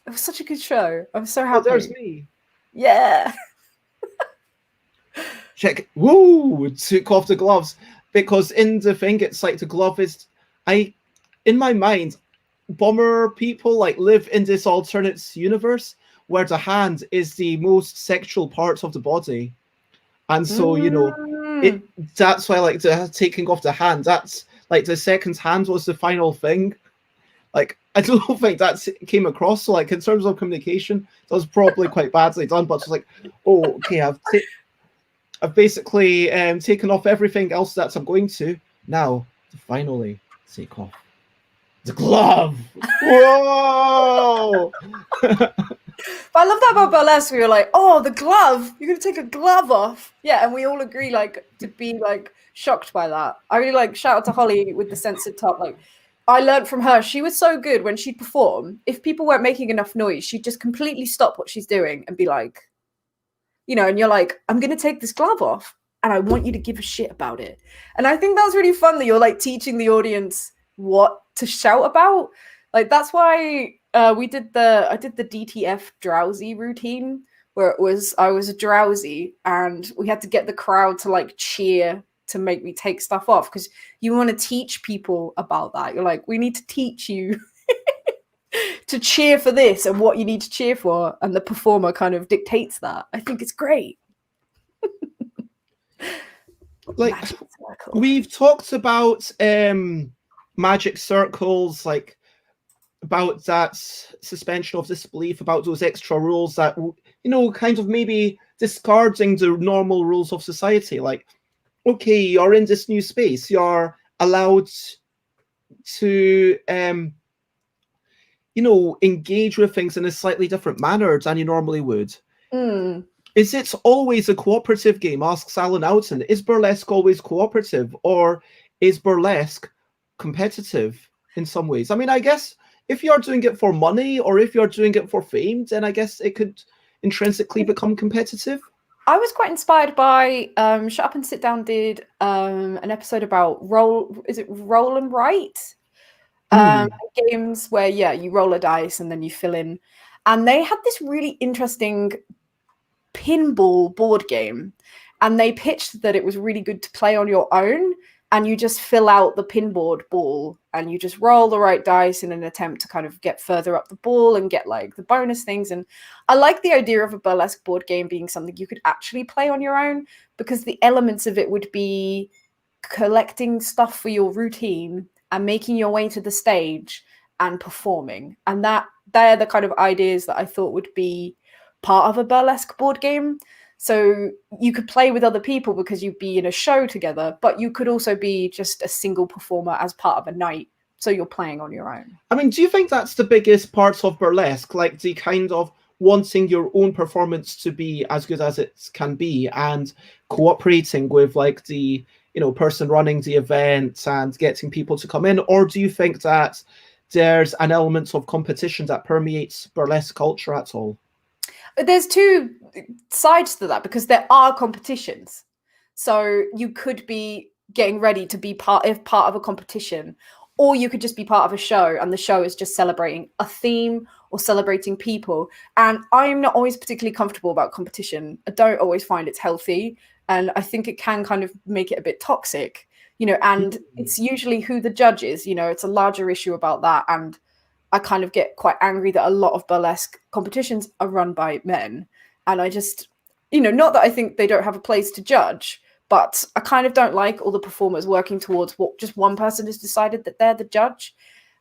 it was such a good show. I'm so happy. Oh, there's me. Yeah. Check. Woo! Took off the gloves because in the thing, it's like the glove is. In my mind, bomber people like live in this alternate universe where the hand is the most sexual part of the body, and so you know, that's why like the taking off the hand. That's like the second hand was the final thing. Like, I don't think that came across. So, like, in terms of communication, that was probably quite badly done. But it's like, oh, okay, I've basically taken off everything else that I'm going to. Now, to finally take off the glove. Whoa! But I love that about burlesque. We were like, oh, the glove. You're going to take a glove off. Yeah, and we all agree, like, to be, like, shocked by that. I really, like, shout out to Holly with the censored top. Like, I learned from her. She was so good when she'd perform. If people weren't making enough noise, she'd just completely stop what she's doing and be like, you know, and you're like, I'm going to take this glove off and I want you to give a shit about it. And I think that's really fun that you're like teaching the audience what to shout about. Like, that's why I did the DTF drowsy routine where I was drowsy and we had to get the crowd to like cheer to make me take stuff off, because you want to teach people about that. You're like, we need to teach you to cheer for this and what you need to cheer for, and the performer kind of dictates that. I think it's great. Like, we've talked about magic circles, like about that suspension of disbelief, about those extra rules that, you know, kind of maybe discarding the normal rules of society. Like, okay, you're in this new space. You're allowed to, you know, engage with things in a slightly different manner than you normally would. Mm. Is it always a cooperative game? Asks Alan Alton. Is burlesque always cooperative, or is burlesque competitive in some ways? I mean, I guess if you're doing it for money or if you're doing it for fame, then I guess it could intrinsically become competitive. I was quite inspired by Shut Up and Sit Down did an episode about roll and write? Games where you roll a dice and then you fill in. And they had this really interesting pinball board game, and they pitched that it was really good to play on your own, and you just fill out the pinboard ball and you just roll the right dice in an attempt to kind of get further up the ball and get like the bonus things. And I like the idea of a burlesque board game being something you could actually play on your own, because the elements of it would be collecting stuff for your routine and making your way to the stage and performing. And that they're the kind of ideas that I thought would be part of a burlesque board game. So you could play with other people because you'd be in a show together, but you could also be just a single performer as part of a night. So you're playing on your own. I mean, do you think that's the biggest part of burlesque? Like the kind of wanting your own performance to be as good as it can be and cooperating with like the, person running the event and getting people to come in? Or do you think that there's an element of competition that permeates burlesque culture at all? There's two sides to that, because there are competitions. So you could be getting ready to be part of a competition, or you could just be part of a show, and the show is just celebrating a theme or celebrating people. And I'm not always particularly comfortable about competition. I don't always find it's healthy, and I think it can kind of make it a bit toxic, and it's usually who the judge is. It's a larger issue about that. And I kind of get quite angry that a lot of burlesque competitions are run by men. And I just, not that I think they don't have a place to judge, but I kind of don't like all the performers working towards what just one person has decided that they're the judge.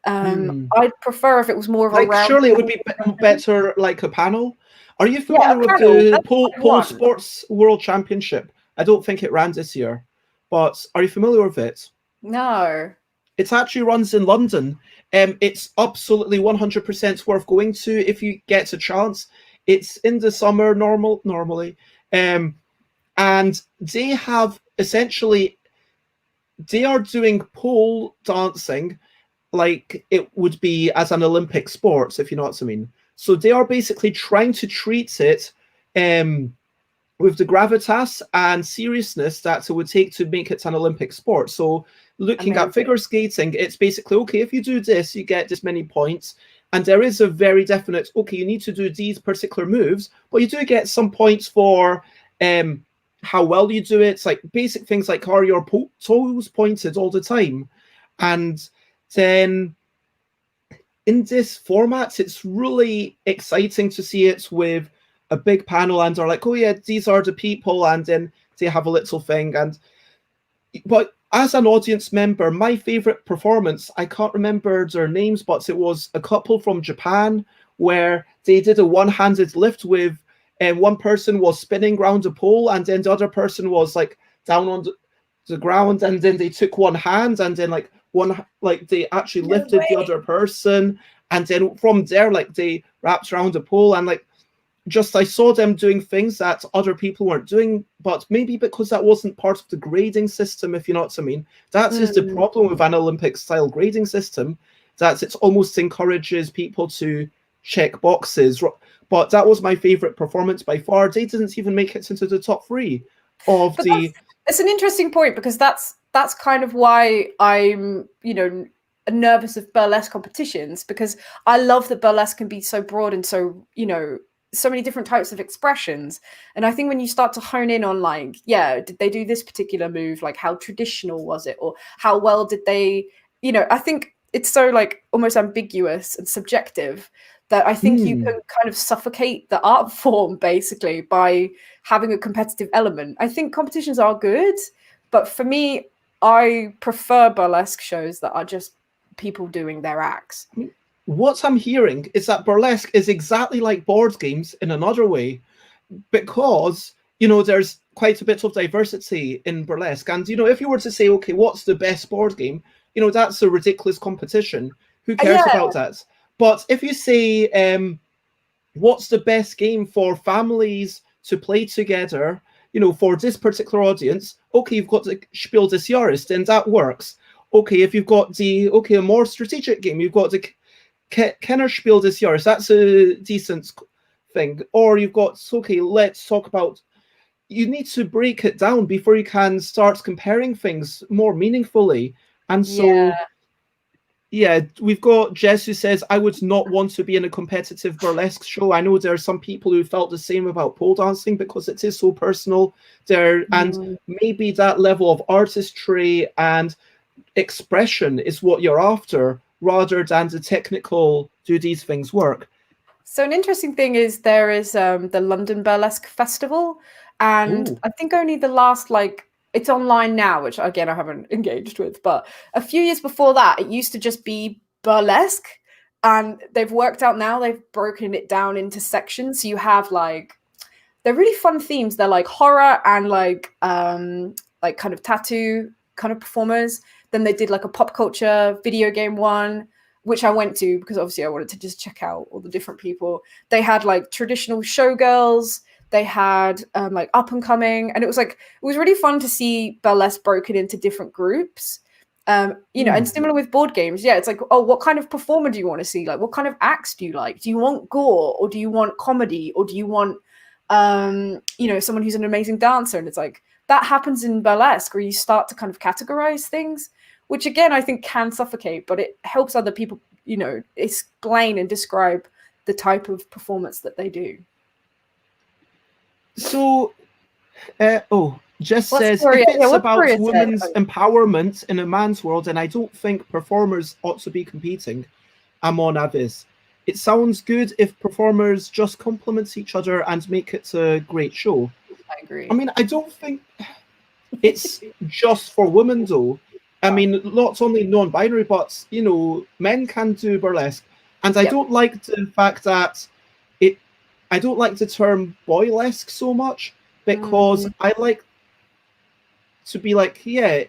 I'd prefer if it was more of a round. Surely it would be better like a panel. Are you familiar with the pole sports world championship? I don't think it ran this year, but are you familiar with it? No. It actually runs in London. It's absolutely 100% worth going to if you get a chance. It's in the summer normally. And they have essentially, they are doing pole dancing like it would be as an Olympic sport, if you know what I mean. So they are basically trying to treat it with the gravitas and seriousness that it would take to make it an Olympic sport. So looking at figure skating, it's basically, okay, if you do this, you get this many points. And there is a very definite, okay, you need to do these particular moves, but you do get some points for how well you do it. It's like basic things like, are your toes pointed all the time? And then in this format, it's really exciting to see it with a big panel, and are like, oh yeah, these are the people, and then they have a little thing. But as an audience member, my favorite performance, I can't remember their names, but it was a couple from Japan where they did a one-handed lift with, and one person was spinning around a pole, and then the other person was like down on the ground, and then they took one hand, and then they actually lifted the other person, and then from there, like they wrapped around the pole, and like just I saw them doing things that other people weren't doing, but maybe because that wasn't part of the grading system, if you know what I mean. That is the problem with an Olympic style grading system, that it almost encourages people to check boxes. But that was my favorite performance by far. They didn't even make it into the top 3 of the. It's an interesting point, because that's kind of why I'm nervous of burlesque competitions, because I love that burlesque can be so broad and so so many different types of expressions. And I think when you start to hone in on like, did they do this particular move? Like, how traditional was it? Or how well did they, I think it's so like almost ambiguous and subjective that I think you can kind of suffocate the art form basically by having a competitive element. I think competitions are good, but for me, I prefer burlesque shows that are just people doing their acts. What I'm hearing is that burlesque is exactly like board games in another way, because, there's quite a bit of diversity in burlesque. And, if you were to say, okay, what's the best board game? That's a ridiculous competition. Who cares about that? But if you say, what's the best game for families to play together, for this particular audience. Okay, you've got the Spiel des Jahres, then that works. Okay, if you've got a more strategic game, you've got the Kenner Spiel des Jahres, that's a decent thing. Or you've got, okay, let's talk about, you need to break it down before you can start comparing things more meaningfully. And so, yeah, we've got Jess who says, I would not want to be in a competitive burlesque show. I know there are some people who felt the same about pole dancing because it is so personal there. And maybe that level of artistry and expression is what you're after, rather than the technical, do these things work? So an interesting thing is there is the London Burlesque Festival. And I think only the last, it's online now, which again, I haven't engaged with, but a few years before that, it used to just be burlesque, and they've worked out now, they've broken it down into sections. So you have they're really fun themes. They're like horror and kind of tattoo kind of performers. Then they did like a pop culture video game one, which I went to because obviously I wanted to just check out all the different people. They had like traditional showgirls. They had up and coming, and it was really fun to see burlesque broken into different groups. And similar with board games, yeah, it's like, oh, what kind of performer do you want to see? Like, what kind of acts do you like? Do you want gore, or do you want comedy, or do you want someone who's an amazing dancer? And it's like that happens in burlesque, where you start to kind of categorize things, which again I think can suffocate, but it helps other people, explain and describe the type of performance that they do. So, Jess says, if it's about women's empowerment in a man's world, and I don't think performers ought to be competing, I'm on Avis. It sounds good if performers just complement each other and make it a great show. I agree. I mean, I don't think it's just for women, though. I mean, not only non-binary, but, men can do burlesque. And I don't like the fact that I don't like the term boylesque so much, because I like to be like, yeah,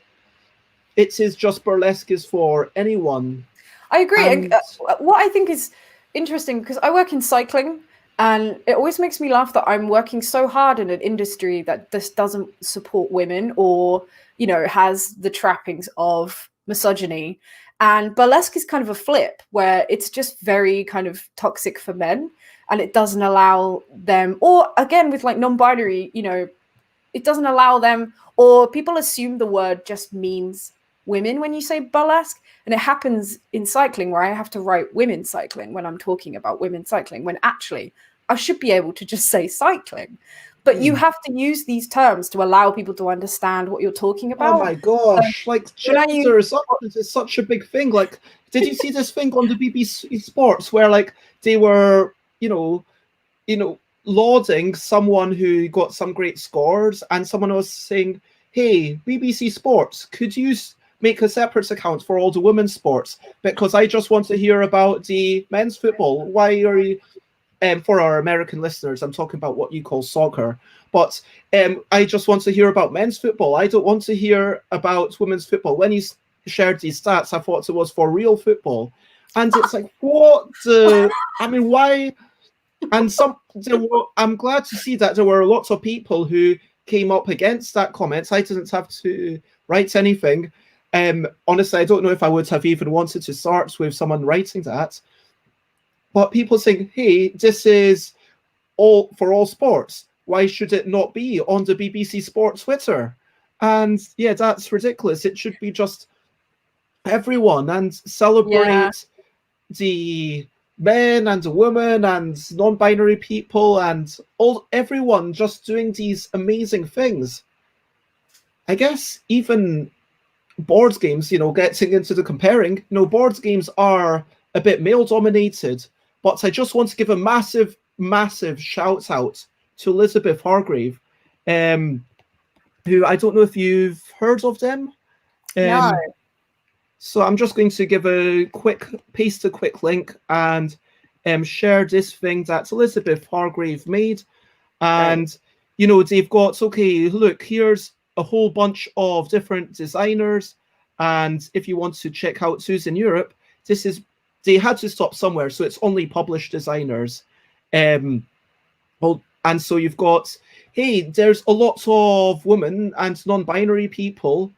it is just burlesque is for anyone. I agree. And what I think is interesting, because I work in cycling, and it always makes me laugh that I'm working so hard in an industry that this doesn't support women, or, has the trappings of misogyny. And burlesque is kind of a flip, where it's just very kind of toxic for men. And it doesn't allow them, or again, with non-binary, it doesn't allow them, or people assume the word just means women when you say burlesque. And it happens in cycling, where I have to write women cycling when I'm talking about women cycling, when actually I should be able to just say cycling. But you have to use these terms to allow people to understand what you're talking about. Oh my gosh, gender is such a big thing. Did you see this thing on the BBC Sports where they were lauding someone who got some great scores, and someone was saying, hey, BBC Sports, could you make a separate account for all the women's sports, because I just want to hear about the men's football. Why are you, for our American listeners, I'm talking about what you call soccer, but I just want to hear about men's football. I don't want to hear about women's football. When you shared these stats, I thought it was for real football. And it's like, what I mean, why? And I'm glad to see that there were lots of people who came up against that comment. I didn't have to write anything. Honestly, I don't know if I would have even wanted to start with someone writing that. But people saying, hey, this is all for all sports. Why should it not be on the BBC Sports Twitter? And yeah, that's ridiculous. It should be just everyone, and celebrate the men and the women and non-binary people and everyone just doing these amazing things. I guess even board games, getting into the comparing, board games are a bit male-dominated, but I just want to give a massive, massive shout-out to Elizabeth Hargrave, who I don't know if you've heard of them. No. So I'm just going to give paste a quick link and share this thing that Elizabeth Hargrave made. And, they've got, okay, look, here's a whole bunch of different designers. And if you want to check out who's in Europe, they had to stop somewhere. So it's only published designers. Well, and so you've got, hey, there's a lot of women and non-binary people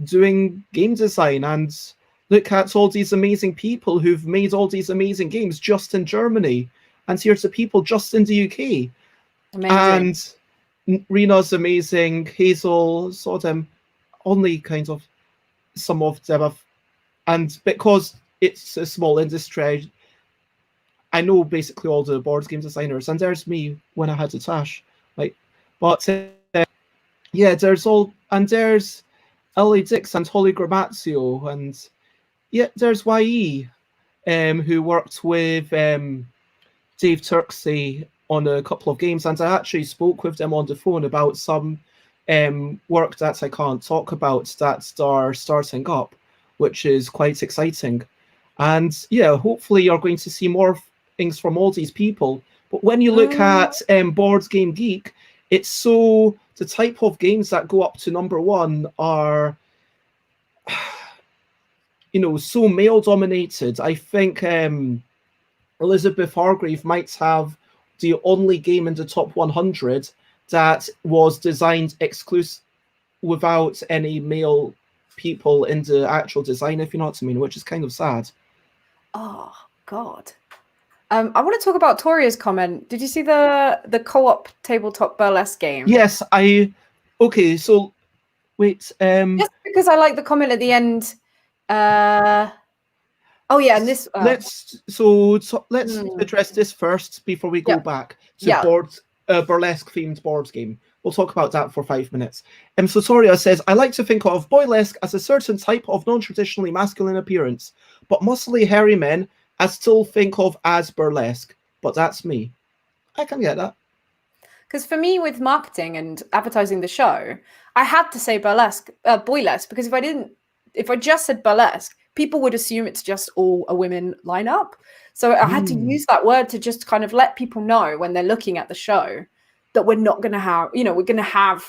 doing game design, and look at all these amazing people who've made all these amazing games just in Germany, and here's the people just in the UK. Amazing. And Rena's amazing, Hazel, saw them, only kind of some of them have, and because it's a small industry, I know basically all the board game designers, and there's me when I had a Tash, like, but yeah, there's Ellie Dix and Holly Gramazio, and yeah, there's YE, who worked with Dave Turksey on a couple of games, and I actually spoke with them on the phone about some work that I can't talk about that are starting up, which is quite exciting. And yeah, hopefully you're going to see more things from all these people. But when you look at Board Game Geek, it's so, the type of games that go up to #1 are, you know, so male dominated. I think Elizabeth Hargrave might have the only game in the top 100 that was designed exclusive without any male people in the actual design, if you know what I mean, which is kind of sad. Oh God. I want to talk about Toria's comment. Did you see the co-op tabletop burlesque game? Yes, okay, so wait. Just because I like the comment at the end. Oh yeah, and this. Let's address this first before we go back to burlesque themed board game. We'll talk about that for 5 minutes. So Toria says, I like to think of boylesque as a certain type of non-traditionally masculine appearance, but muscly hairy men I still think of as burlesque. But that's me. I can get that. Because for me, with marketing and advertising the show, I had to say burlesque, boylesque, because if I just said burlesque, people would assume it's just all a women lineup. So I had to use that word to just kind of let people know when they're looking at the show that we're not going to have, we're going to have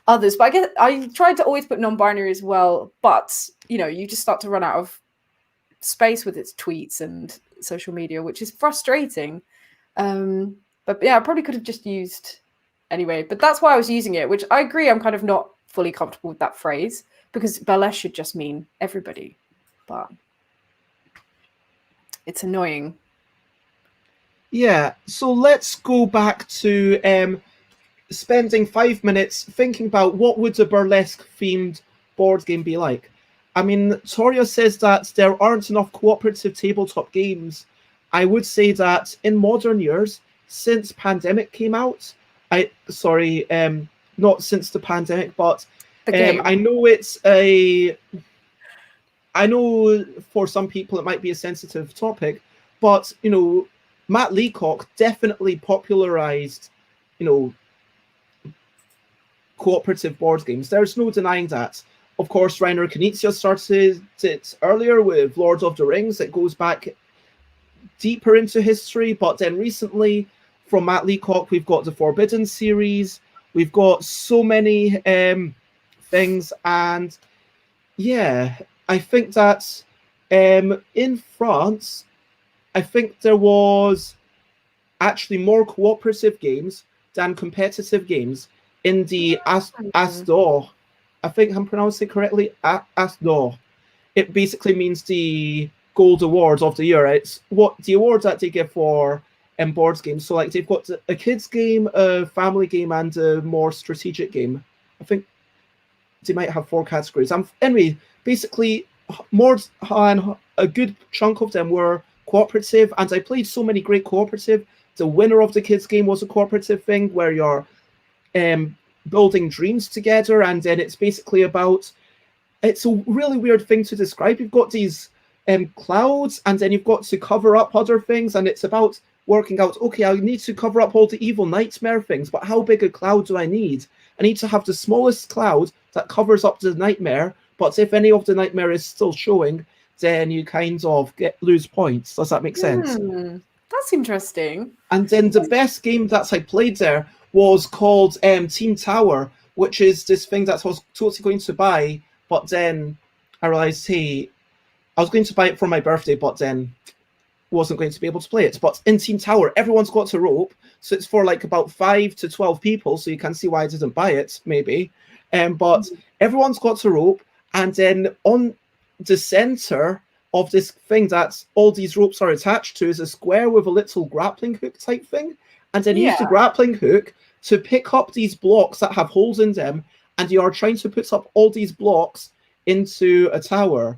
others. But I guess I tried to always put non-binary as well. But, you just start to run out of space with its tweets and social media, which is frustrating. But yeah, I probably could have just used anyway. But that's why I was using it, which I agree I'm kind of not fully comfortable with that phrase, because burlesque should just mean everybody. But it's annoying. Yeah, so let's go back to spending 5 minutes thinking about what would a burlesque-themed board game be like. I mean, Toria says that there aren't enough cooperative tabletop games. I would say that in modern years, since Pandemic came out, not since the pandemic, but I know for some people it might be a sensitive topic, but Matt Leacock definitely popularized, cooperative board games. There's no denying that. Of course, Reiner Knizia started it earlier with Lord of the Rings. It goes back deeper into history, but then recently, from Matt Leacock, we've got the Forbidden series. We've got so many things, and yeah, I think that in France, I think there was actually more cooperative games than competitive games in the Asdor. I think I'm pronouncing it correctly. Asdor. It basically means the Gold Award of the year. It's what the awards that they give for board games. So like they've got a kids game, a family game, and a more strategic game. I think they might have 4 categories. Anyway, basically, more and a good chunk of them were cooperative, and I played so many great cooperative. The winner of the kids game was a cooperative thing where you're building dreams together, and then it's basically about, it's a really weird thing to describe. You've got these clouds, and then you've got to cover up other things, and it's about working out, okay, I need to cover up all the evil nightmare things, but how big a cloud do I need? I need to have the smallest cloud that covers up the nightmare, but if any of the nightmare is still showing, then you kind of lose points. Does that make sense? That's interesting. And then the best game that I played there was called Team Tower, which is this thing that I was totally going to buy, but then I realized, hey, I was going to buy it for my birthday, but then wasn't going to be able to play it. But in Team Tower, everyone's got a rope, so it's for like about 5 to 12 people. So you can see why I didn't buy it, maybe. But everyone's got a rope, and then on the center of this thing that all these ropes are attached to is a square with a little grappling hook type thing, and then you use the grappling hook to pick up these blocks that have holes in them, and you are trying to put up all these blocks into a tower.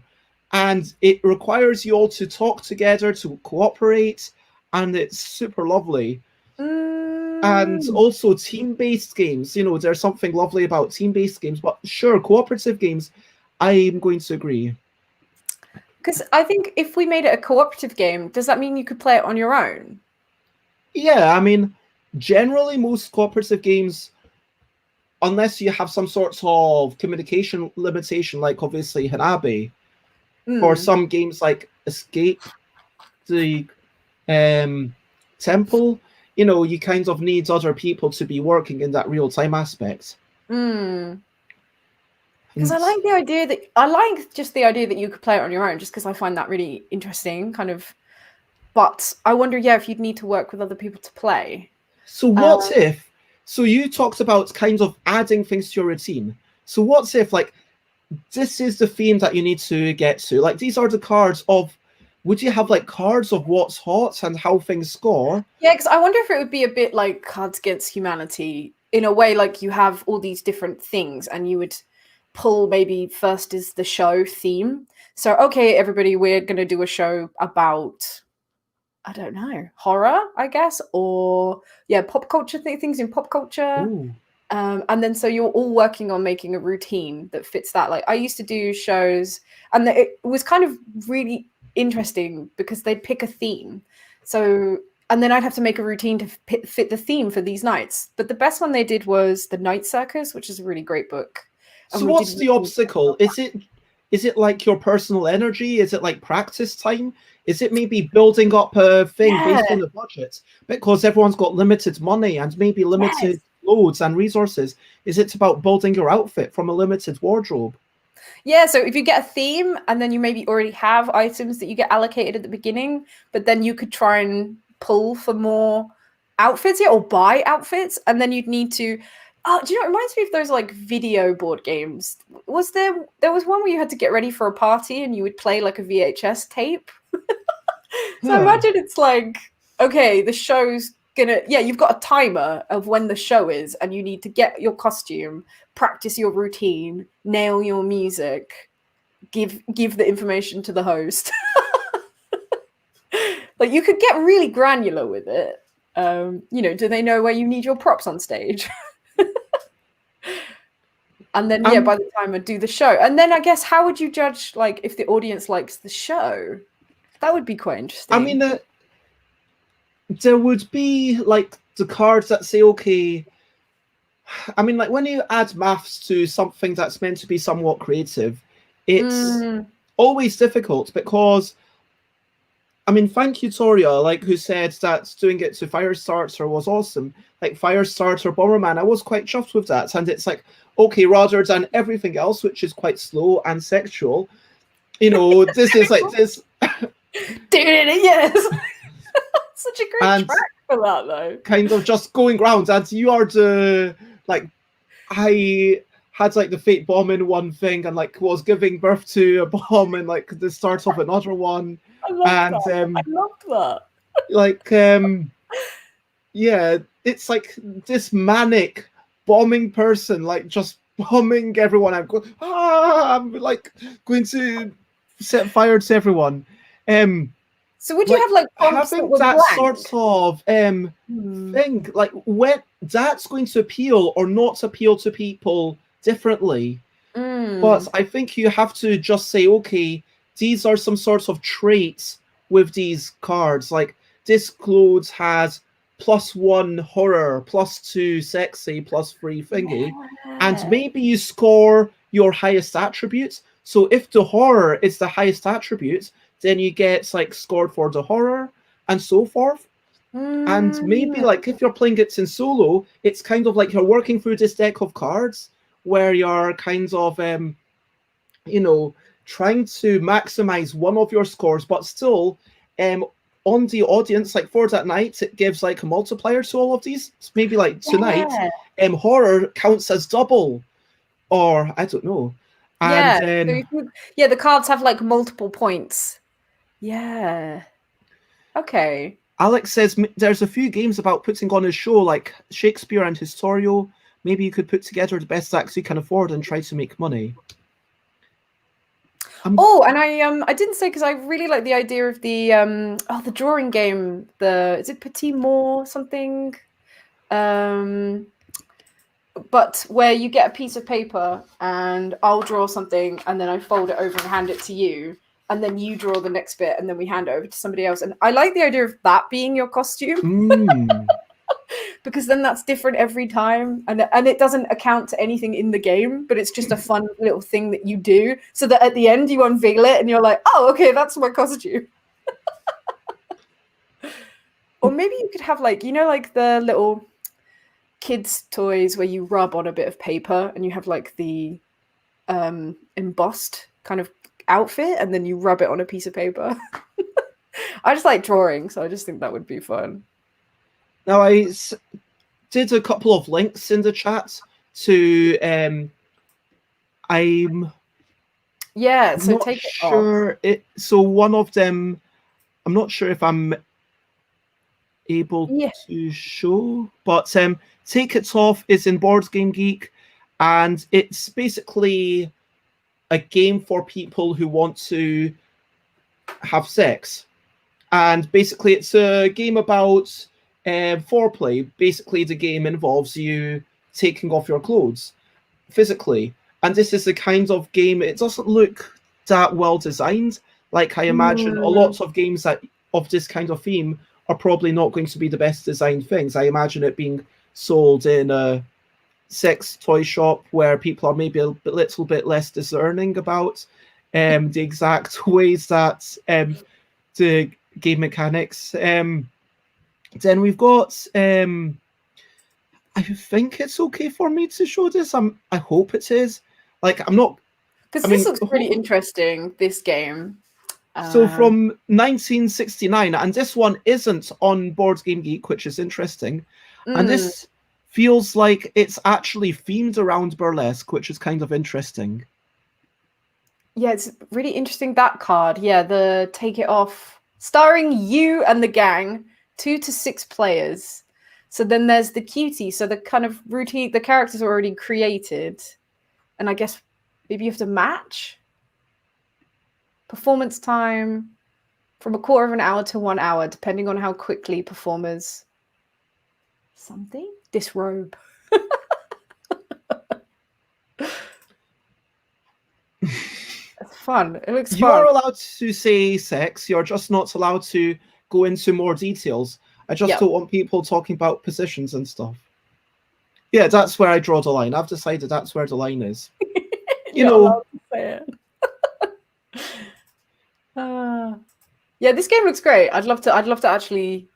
And it requires you all to talk together, to cooperate, and it's super lovely. And also team-based games, you know, there's something lovely about team-based games, but sure, cooperative games, I'm going to agree. Because I think if we made it a cooperative game, does that mean you could play it on your own? Yeah, I mean, generally most cooperative games, unless you have some sort of communication limitation, like obviously Hanabi, or some games like Escape the Temple, you know, you kind of need other people to be working in that real-time aspect. Because I like the idea that just the idea that you could play it on your own, just because I find that really interesting, kind of. But I wonder, if you'd need to work with other people to play. So what if? So you talked about kind of adding things to your routine. So what if, like, this is the theme that you need to get to? Like, these are the cards of. Would you have like cards of what's hot and how things score? Yeah, because I wonder if it would be a bit like Cards Against Humanity in a way, like you have all these different things, and you would pull maybe first is the show theme. So, okay, everybody, we're going to do a show about, I don't know, horror, I guess, or pop culture things in pop culture. And then so you're all working on making a routine that fits that. Like I used to do shows, and it was kind of really interesting because they'd pick a theme. So, and then I'd have to make a routine to fit the theme for these nights. But the best one they did was The Night Circus, which is a really great book. So what's the obstacle? Is it like your personal energy? Is it like practice time? Is it maybe building up a thing based on the budget? Because everyone's got limited money and maybe limited loads and resources. Is it about building your outfit from a limited wardrobe? Yeah, so if you get a theme and then you maybe already have items that you get allocated at the beginning, but then you could try and pull for more outfits, or buy outfits, and then you'd need to. Oh, do you know? It reminds me of those like video board games. There was one where you had to get ready for a party and you would play like a VHS tape. So imagine it's like, okay, the show's gonna, you've got a timer of when the show is, and you need to get your costume, practice your routine, nail your music, give the information to the host. Like you could get really granular with it. Do they know where you need your props on stage? And then by the time I do the show, and then I guess how would you judge like if the audience likes the show? That would be quite interesting. I mean, there would be like the cards that say, okay, I mean, like when you add maths to something that's meant to be somewhat creative, it's always difficult because, I mean, thank you, Toria, like who said that doing it to Firestarter was awesome. Like Firestarter Bomberman, I was quite chuffed with that. And it's like, okay, rather than everything else, which is quite slow and sexual, this is like this. Yes. Such a great track for that, though. Kind of just going round, and you are the like. I had like the fate bomb in one thing, and like was giving birth to a bomb, and like the start of another one. I loved that. Like, it's like this manic bombing person, like just bombing everyone. I'm like going to set fire to everyone. So would you have like having that sort of thing, like when that's going to appeal or not appeal to people differently? But I think you have to just say, okay, these are some sorts of traits with these cards. Like this clothes has +1 horror, +2 sexy, +3 thingy, and maybe you score your highest attributes. So if the horror is the highest attribute, then you get like scored for the horror and so forth. And maybe like if you're playing it in solo, it's kind of like you're working through this deck of cards where you're kind of trying to maximize one of your scores, but still on the audience, like for that night, it gives like a multiplier to all of these. So maybe like tonight, horror counts as double, or I don't know. And then yeah, the cards have like multiple points. Yeah. Okay. Alex says there's a few games about putting on a show like Shakespeare and Historio. Maybe you could put together the best acts you can afford and try to make money. Oh, and I didn't say, because I really like the idea of the drawing game. Is it Petit Mort something? But where you get a piece of paper and I'll draw something and then I fold it over and hand it to you, and then you draw the next bit and then we hand it over to somebody else. And I like the idea of that being your costume. Because then that's different every time, and it doesn't account to anything in the game, but it's just a fun little thing that you do, so that at the end you unveil it and you're like, oh, okay, that's my costume. Or maybe you could have like, you know, like the little kids toys where you rub on a bit of paper and you have like the embossed kind of outfit and then you rub it on a piece of paper. I just like drawing, so I just think that would be fun. Now, I did a couple of links in the chat to I'm so not take sure it off. So one of them, I'm not sure if I'm able to show, but Take It Off is in Board Game Geek, and it's basically a game for people who want to have sex. And basically it's a game about foreplay. Basically, the game involves you taking off your clothes physically, and this is the kind of game. It doesn't look that well designed. Like I imagine a lot of games that of this kind of theme are probably not going to be the best designed things. I imagine it being sold in a sex toy shop where people are maybe a little bit less discerning about the exact ways that the game mechanics. Then we've got, I think it's okay for me to show this. I hope it is. Like, I'm not... Because this looks pretty interesting, this game. So from 1969, and this one isn't on Board Game Geek, which is interesting. And this feels like it's actually themed around burlesque, which is kind of interesting. Yeah, it's really interesting, that card. Yeah, the Take It Off. Starring you and the gang. 2 to 6 players. So then there's the cutie. So the kind of routine, the characters are already created. And I guess maybe you have to match. Performance time from 1/4 of an hour to 1 hour, depending on how quickly performers disrobe. It's fun. It looks fun. You are allowed to say sex. You're just not allowed to go into more details. I just don't want people talking about positions and stuff. Yeah, that's where I draw the line. I've decided that's where the line is. You know. Allowed to say it. Yeah, this game looks great. I'd love to actually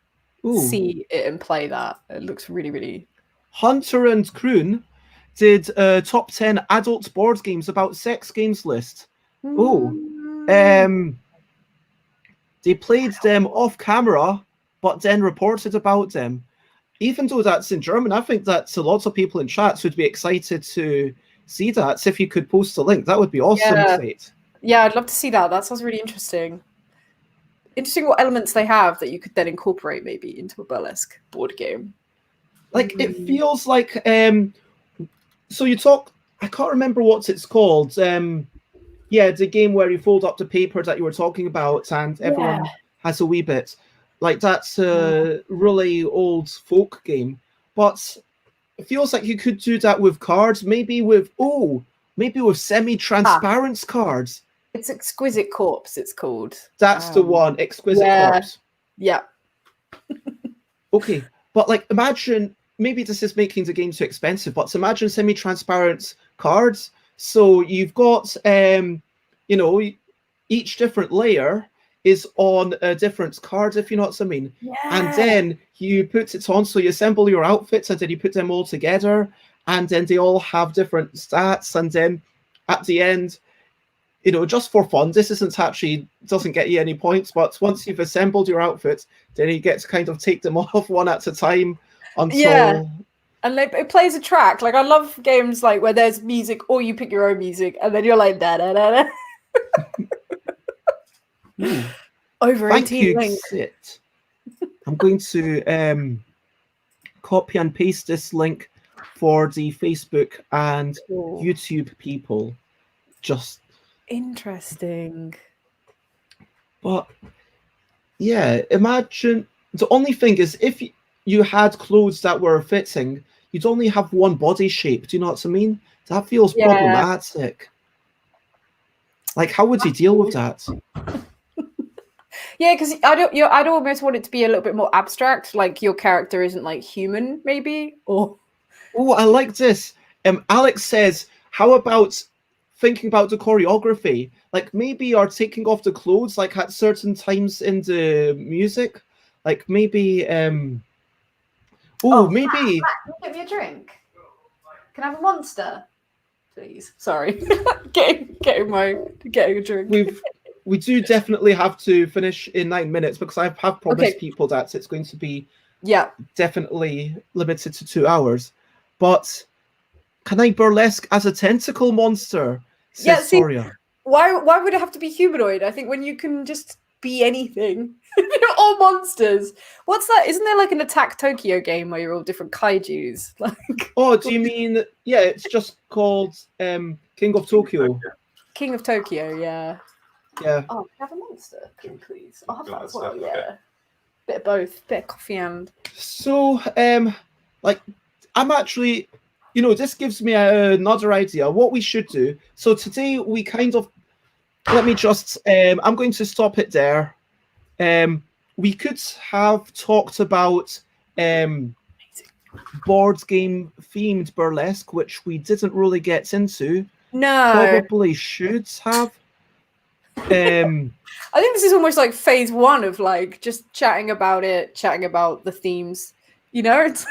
see it and play that. It looks really, really. Hunter and Kroon did a top 10 adult board games about sex games list. They played them off camera, but then reported about them. Even though that's in German, I think that a lot of people in chats would be excited to see that. So if you could post a link, that would be awesome. Yeah, I'd love to see that. That sounds really interesting. Interesting what elements they have that you could then incorporate maybe into a burlesque board game. Like, it feels like... so you talk... I can't remember what it's called. Yeah, the game where you fold up the paper that you were talking about and everyone has a wee bit. Like, that's a really old folk game. But it feels like you could do that with cards. Maybe with semi-transparent cards. It's Exquisite Corpse, it's called. That's the one, Exquisite Corpse. Yeah. Okay, but like, imagine... Maybe this is making the game too expensive, but imagine semi-transparent cards. So you've got, you know, each different layer is on a different card, if you know what I mean. Yeah. And then you put it on, so you assemble your outfits, and then you put them all together, and then they all have different stats, and then at the end, you know, just for fun. This doesn't get you any points, but once you've assembled your outfit, then you get to kind of take them off one at a time until. And it plays a track. Like I love games like where there's music, or you pick your own music, and then you're like da da da da. Over Thank 18 you, link. Sit. I'm going to copy and paste this link for the Facebook and YouTube people. Just interesting. But yeah, imagine the only thing is if you had clothes that were fitting, you'd only have one body shape. Do you know what I mean? That feels problematic. Like, how would you deal with that? Yeah, because I'd almost want it to be a little bit more abstract. Like your character isn't like human, maybe. Or I like this. Alex says, "How about thinking about the choreography? Like maybe you're taking off the clothes like at certain times in the music. Like maybe maybe." Matt, can you get me a drink? Can I have a Monster, please? Sorry, getting a drink. We do definitely have to finish in 9 minutes because I have promised people that it's going to be definitely limited to 2 hours. But can I burlesque as a tentacle monster? Says Soria. Why would it have to be humanoid? I think when you can just be anything. You're all monsters. What's that? Isn't there like an Attack Tokyo game where you're all different kaijus? Like, oh, do you mean it's just called King of Tokyo? King of Tokyo, yeah. Yeah. Oh, can I have a monster, please? I'll have that as well, yeah. Bit of both, bit of coffee and. So, like, I'm actually, you know, this gives me another idea what we should do. So today we kind of, let me just, I'm going to stop it there. We could have talked about board game themed burlesque, which we didn't really get into. No. Probably should have. I think this is almost like phase 1 of like just chatting about the themes, you know? I'm just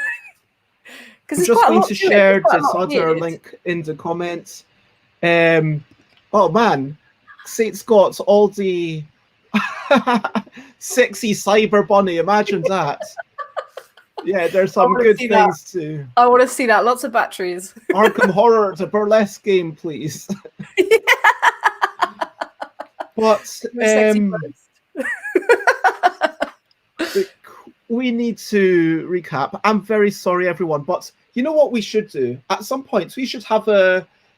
going to share this other link in the comments. Oh man, Sate's got all the sexy cyber bunny. Imagine that. Yeah, there's some good things too. I want to see that. Lots of batteries. Arkham Horror, the burlesque game, please. But we need to recap. I'm very sorry, everyone, but you know what we should do? At some point, we should have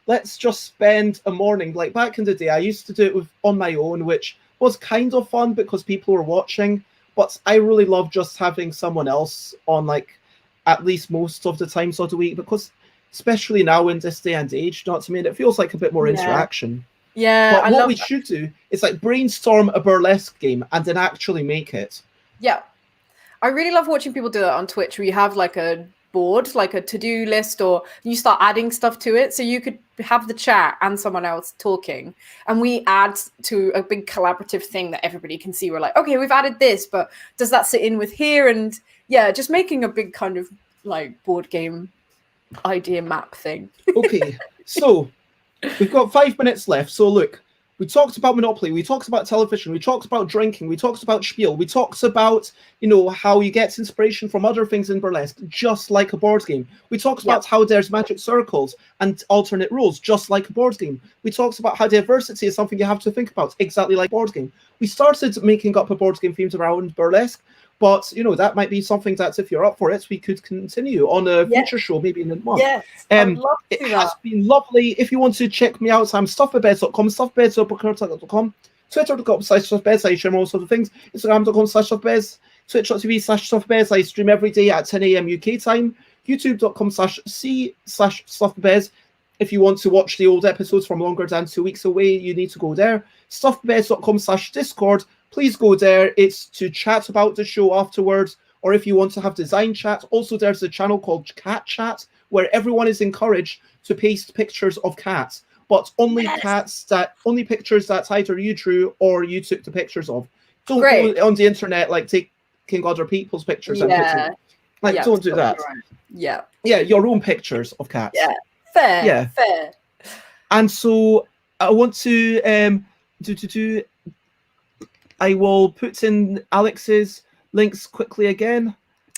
let's just spend a morning. Like back in the day, I used to do it on my own, which was kind of fun because people were watching. But I really love just having someone else on, like, at least most of the times of the week, because especially now in this day and age, you know what I mean? It feels like a bit more interaction. Yeah, but what we should do is like brainstorm a burlesque game and then actually make it. Yeah. I really love watching people do that on Twitch, where you have like a board, like a to-do list, or you start adding stuff to it. So you could have the chat and someone else talking, and we add to a big collaborative thing that everybody can see. We're like, okay, we've added this, but does that sit in with here? And yeah, just making a big kind of like board game idea map thing. Okay, so we've got 5 minutes left. So look, we talked about Monopoly, we talked about television, we talked about drinking, we talked about spiel, we talked about, you know, how you get inspiration from other things in burlesque, just like a board game. We talked about how there's magic circles and alternate rules, just like a board game. We talked about how diversity is something you have to think about, exactly like a board game. We started making up a board game themed around burlesque, but, you know, that might be something that if you're up for it, we could continue on a future show, maybe in a month. Yes, I'd love to it has been lovely. If you want to check me out, I'm stuffbeds.com, stuffbeds.com, twitter.com/stuffbeds, I share all sorts of things, instagram.com/stuffbeds, twitch.tv/stuffbeds, I stream every day at 10 a.m. UK time, youtube.com/c/stuffbeds. If you want to watch the old episodes from longer than 2 weeks away, you need to go there. Stuffbeds.com/discord. Please go there. It's to chat about the show afterwards, or if you want to have design chat. Also, there's a channel called Cat Chat, where everyone is encouraged to paste pictures of cats, but only pictures that either you drew or you took the pictures of. Don't go on the internet like taking other people's pictures and putting, like, don't do that. Right. Yeah, your own pictures of cats. Yeah, fair. Yeah, fair. And so I want to I will put in Alex's links quickly again.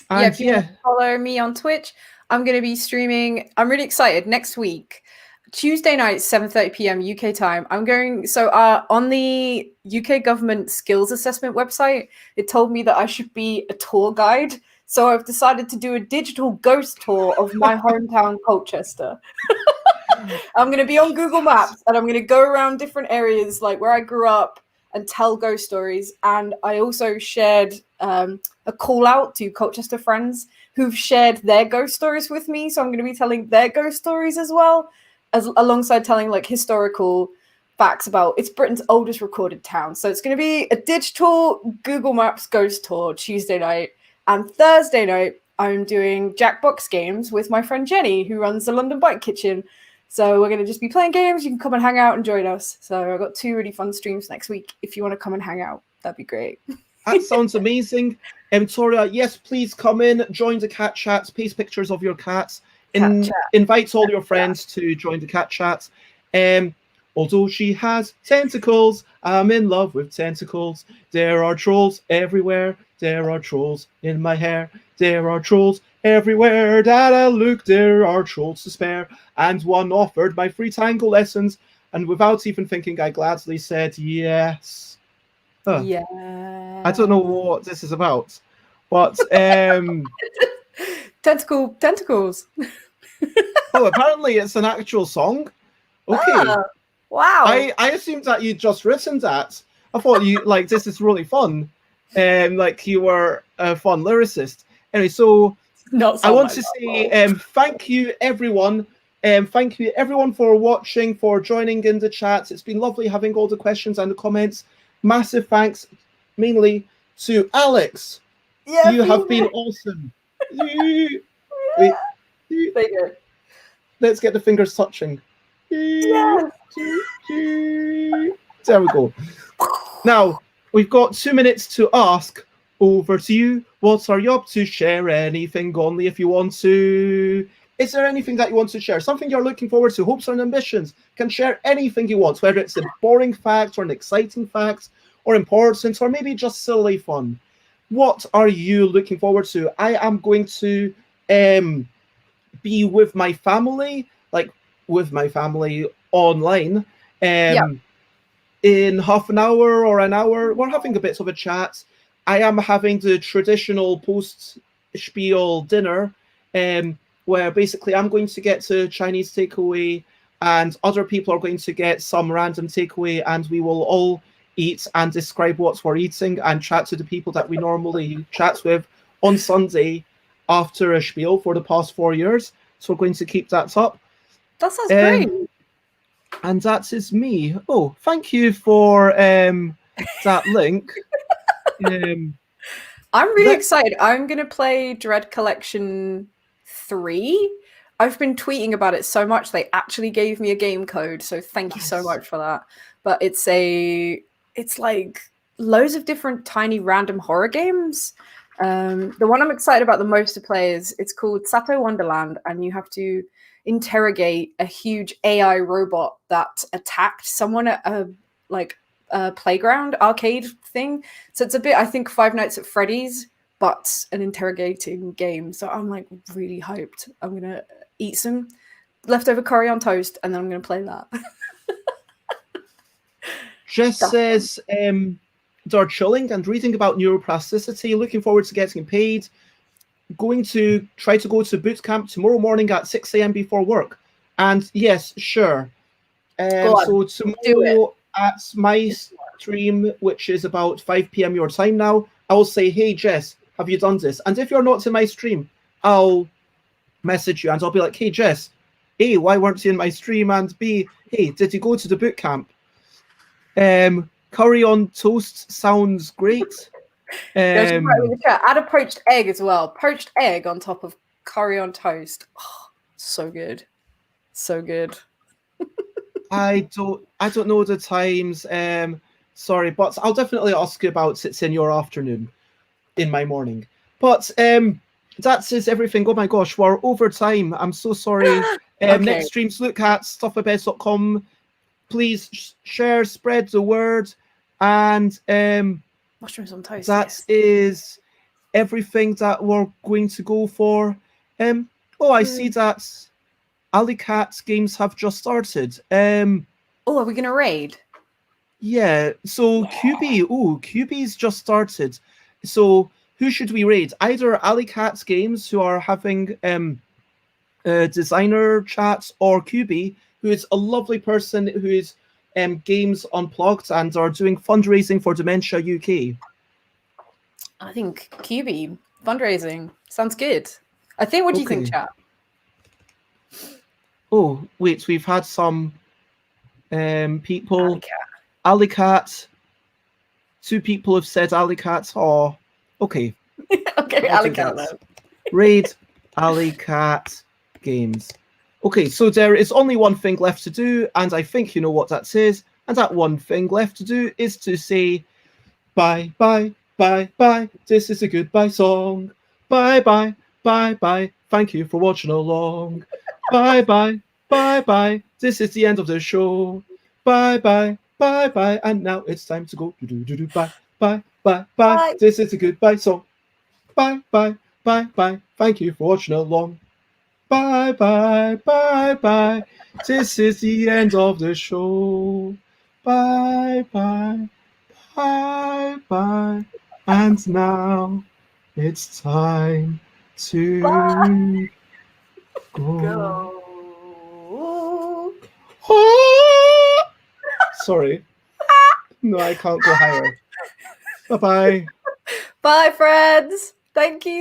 And yeah, if you want to follow me on Twitch, I'm going to be streaming. I'm really excited. Next week, Tuesday night, 7:30 p.m. UK time. I'm going. So on the UK government skills assessment website, it told me that I should be a tour guide. So I've decided to do a digital ghost tour of my hometown, Colchester. I'm going to be on Google Maps and I'm going to go around different areas like where I grew up and tell ghost stories. And I also shared a call out to Colchester friends who've shared their ghost stories with me. So I'm going to be telling their ghost stories as well, as alongside telling like historical facts about it's Britain's oldest recorded town. So it's going to be a digital Google Maps ghost tour Tuesday night. And Thursday night, I'm doing Jackbox games with my friend Jenny, who runs the London Bike Kitchen. So we're going to just be playing games. You can come and hang out and join us. So I've got 2 really fun streams next week. If you want to come and hang out, that'd be great. That sounds amazing. Toria, yes, please come in, join the cat chats, paste pictures of your cats, invite all your friends to join the cat chats. Although she has tentacles, I'm in love with tentacles. There are trolls everywhere. There are trolls in my hair. There are trolls everywhere that I look. There are trolls to spare. And one offered my free tango lessons. And without even thinking, I gladly said yes. Yeah. I don't know what this is about. But tentacles. Oh, apparently it's an actual song. Okay. Ah, wow. I assumed that you'd just written that. I thought you like this is really fun. Like you were a fun lyricist. Anyway, so I want to say thank you everyone. Thank you everyone for watching, for joining in the chat. It's been lovely having all the questions and the comments. Massive thanks mainly to Alex. Yeah, you have been awesome. Wait, there you go. Let's get the fingers touching. Yes. There we go. Now, we've got 2 minutes to ask. Over to you. What are you up to? Share anything only if you want to. Is there anything that you want to share? Something you're looking forward to? Hopes and ambitions? Can share anything you want, whether it's a boring fact or an exciting fact or important or maybe just silly fun. What are you looking forward to? I am going to be with my family, online in half an hour or an hour. We're having a bit of a chat. I am having the traditional post-spiel dinner where basically I'm going to get a Chinese takeaway and other people are going to get some random takeaway, and we will all eat and describe what we're eating and chat to the people that we normally chat with on Sunday after a spiel for the past 4 years. So we're going to keep that up. That sounds great. And that is me. Oh, thank you for that link. I'm really excited. I'm going to play Dread Collection 3. I've been tweeting about it so much. They actually gave me a game code. So thank you so much for that. But it's like loads of different tiny random horror games. The one I'm excited about the most to play it's called Sato Wonderland, and you have to interrogate a huge AI robot that attacked someone at a playground arcade thing. So it's a bit, I think, Five Nights at Freddy's, but an interrogating game. So I'm like really hyped. I'm gonna eat some leftover curry on toast, and then I'm gonna play that. Jess says they're chilling and reading about neuroplasticity, looking forward to getting paid, going to try to go to boot camp tomorrow morning at 6 a.m. before work. And yes, sure. So tomorrow at my stream, which is about 5 p.m. your time now, I will say, hey, Jess, have you done this? And if you're not in my stream, I'll message you and I'll be like, hey, Jess, A, why weren't you in my stream? And B, hey, did you go to the boot camp? Curry on toast sounds great. Add a poached egg as well. Poached egg on top of curry on toast. Oh, so good. So good. I don't know the times. Sorry, but I'll definitely ask you about it's in your afternoon, in my morning. But that is everything. Oh my gosh, we're over time. I'm so sorry. Okay. Next streams look at stuffabeds.com. please share, spread the word, and Mushrooms on toast. that Yes. is everything that we're going to go for. I see that Alley Cat games have just started. Are we gonna raid? Yeah, so QB's just started. So who should we raid? Either Alley Cat Games, who are having designer chats, or QB, who is a lovely person who is Games Unplugged and are doing fundraising for Dementia UK. I think QB fundraising sounds good. I think. What do you think, chat? Oh wait, we've had some people. Alley Cat. 2 people have said Alley Cat. Oh, okay. Okay, Alley Cat. Raid Alley Cat Games. Okay, so there is only one thing left to do, and I think you know what that says. And that one thing left to do is to say bye, bye, bye, bye. This is a goodbye song. Bye, bye, bye, bye. Thank you for watching along. Bye, bye, bye, bye. This is the end of the show. Bye, bye, bye, bye. And now it's time to go. Bye, bye, bye, bye. This is a goodbye song. Bye, bye, bye, bye. Thank you for watching along. Bye, bye, bye, bye. This is the end of the show. Bye, bye, bye, bye. And now it's time to go. Sorry. No, I can't go higher. Bye-bye. Bye, friends. Thank you.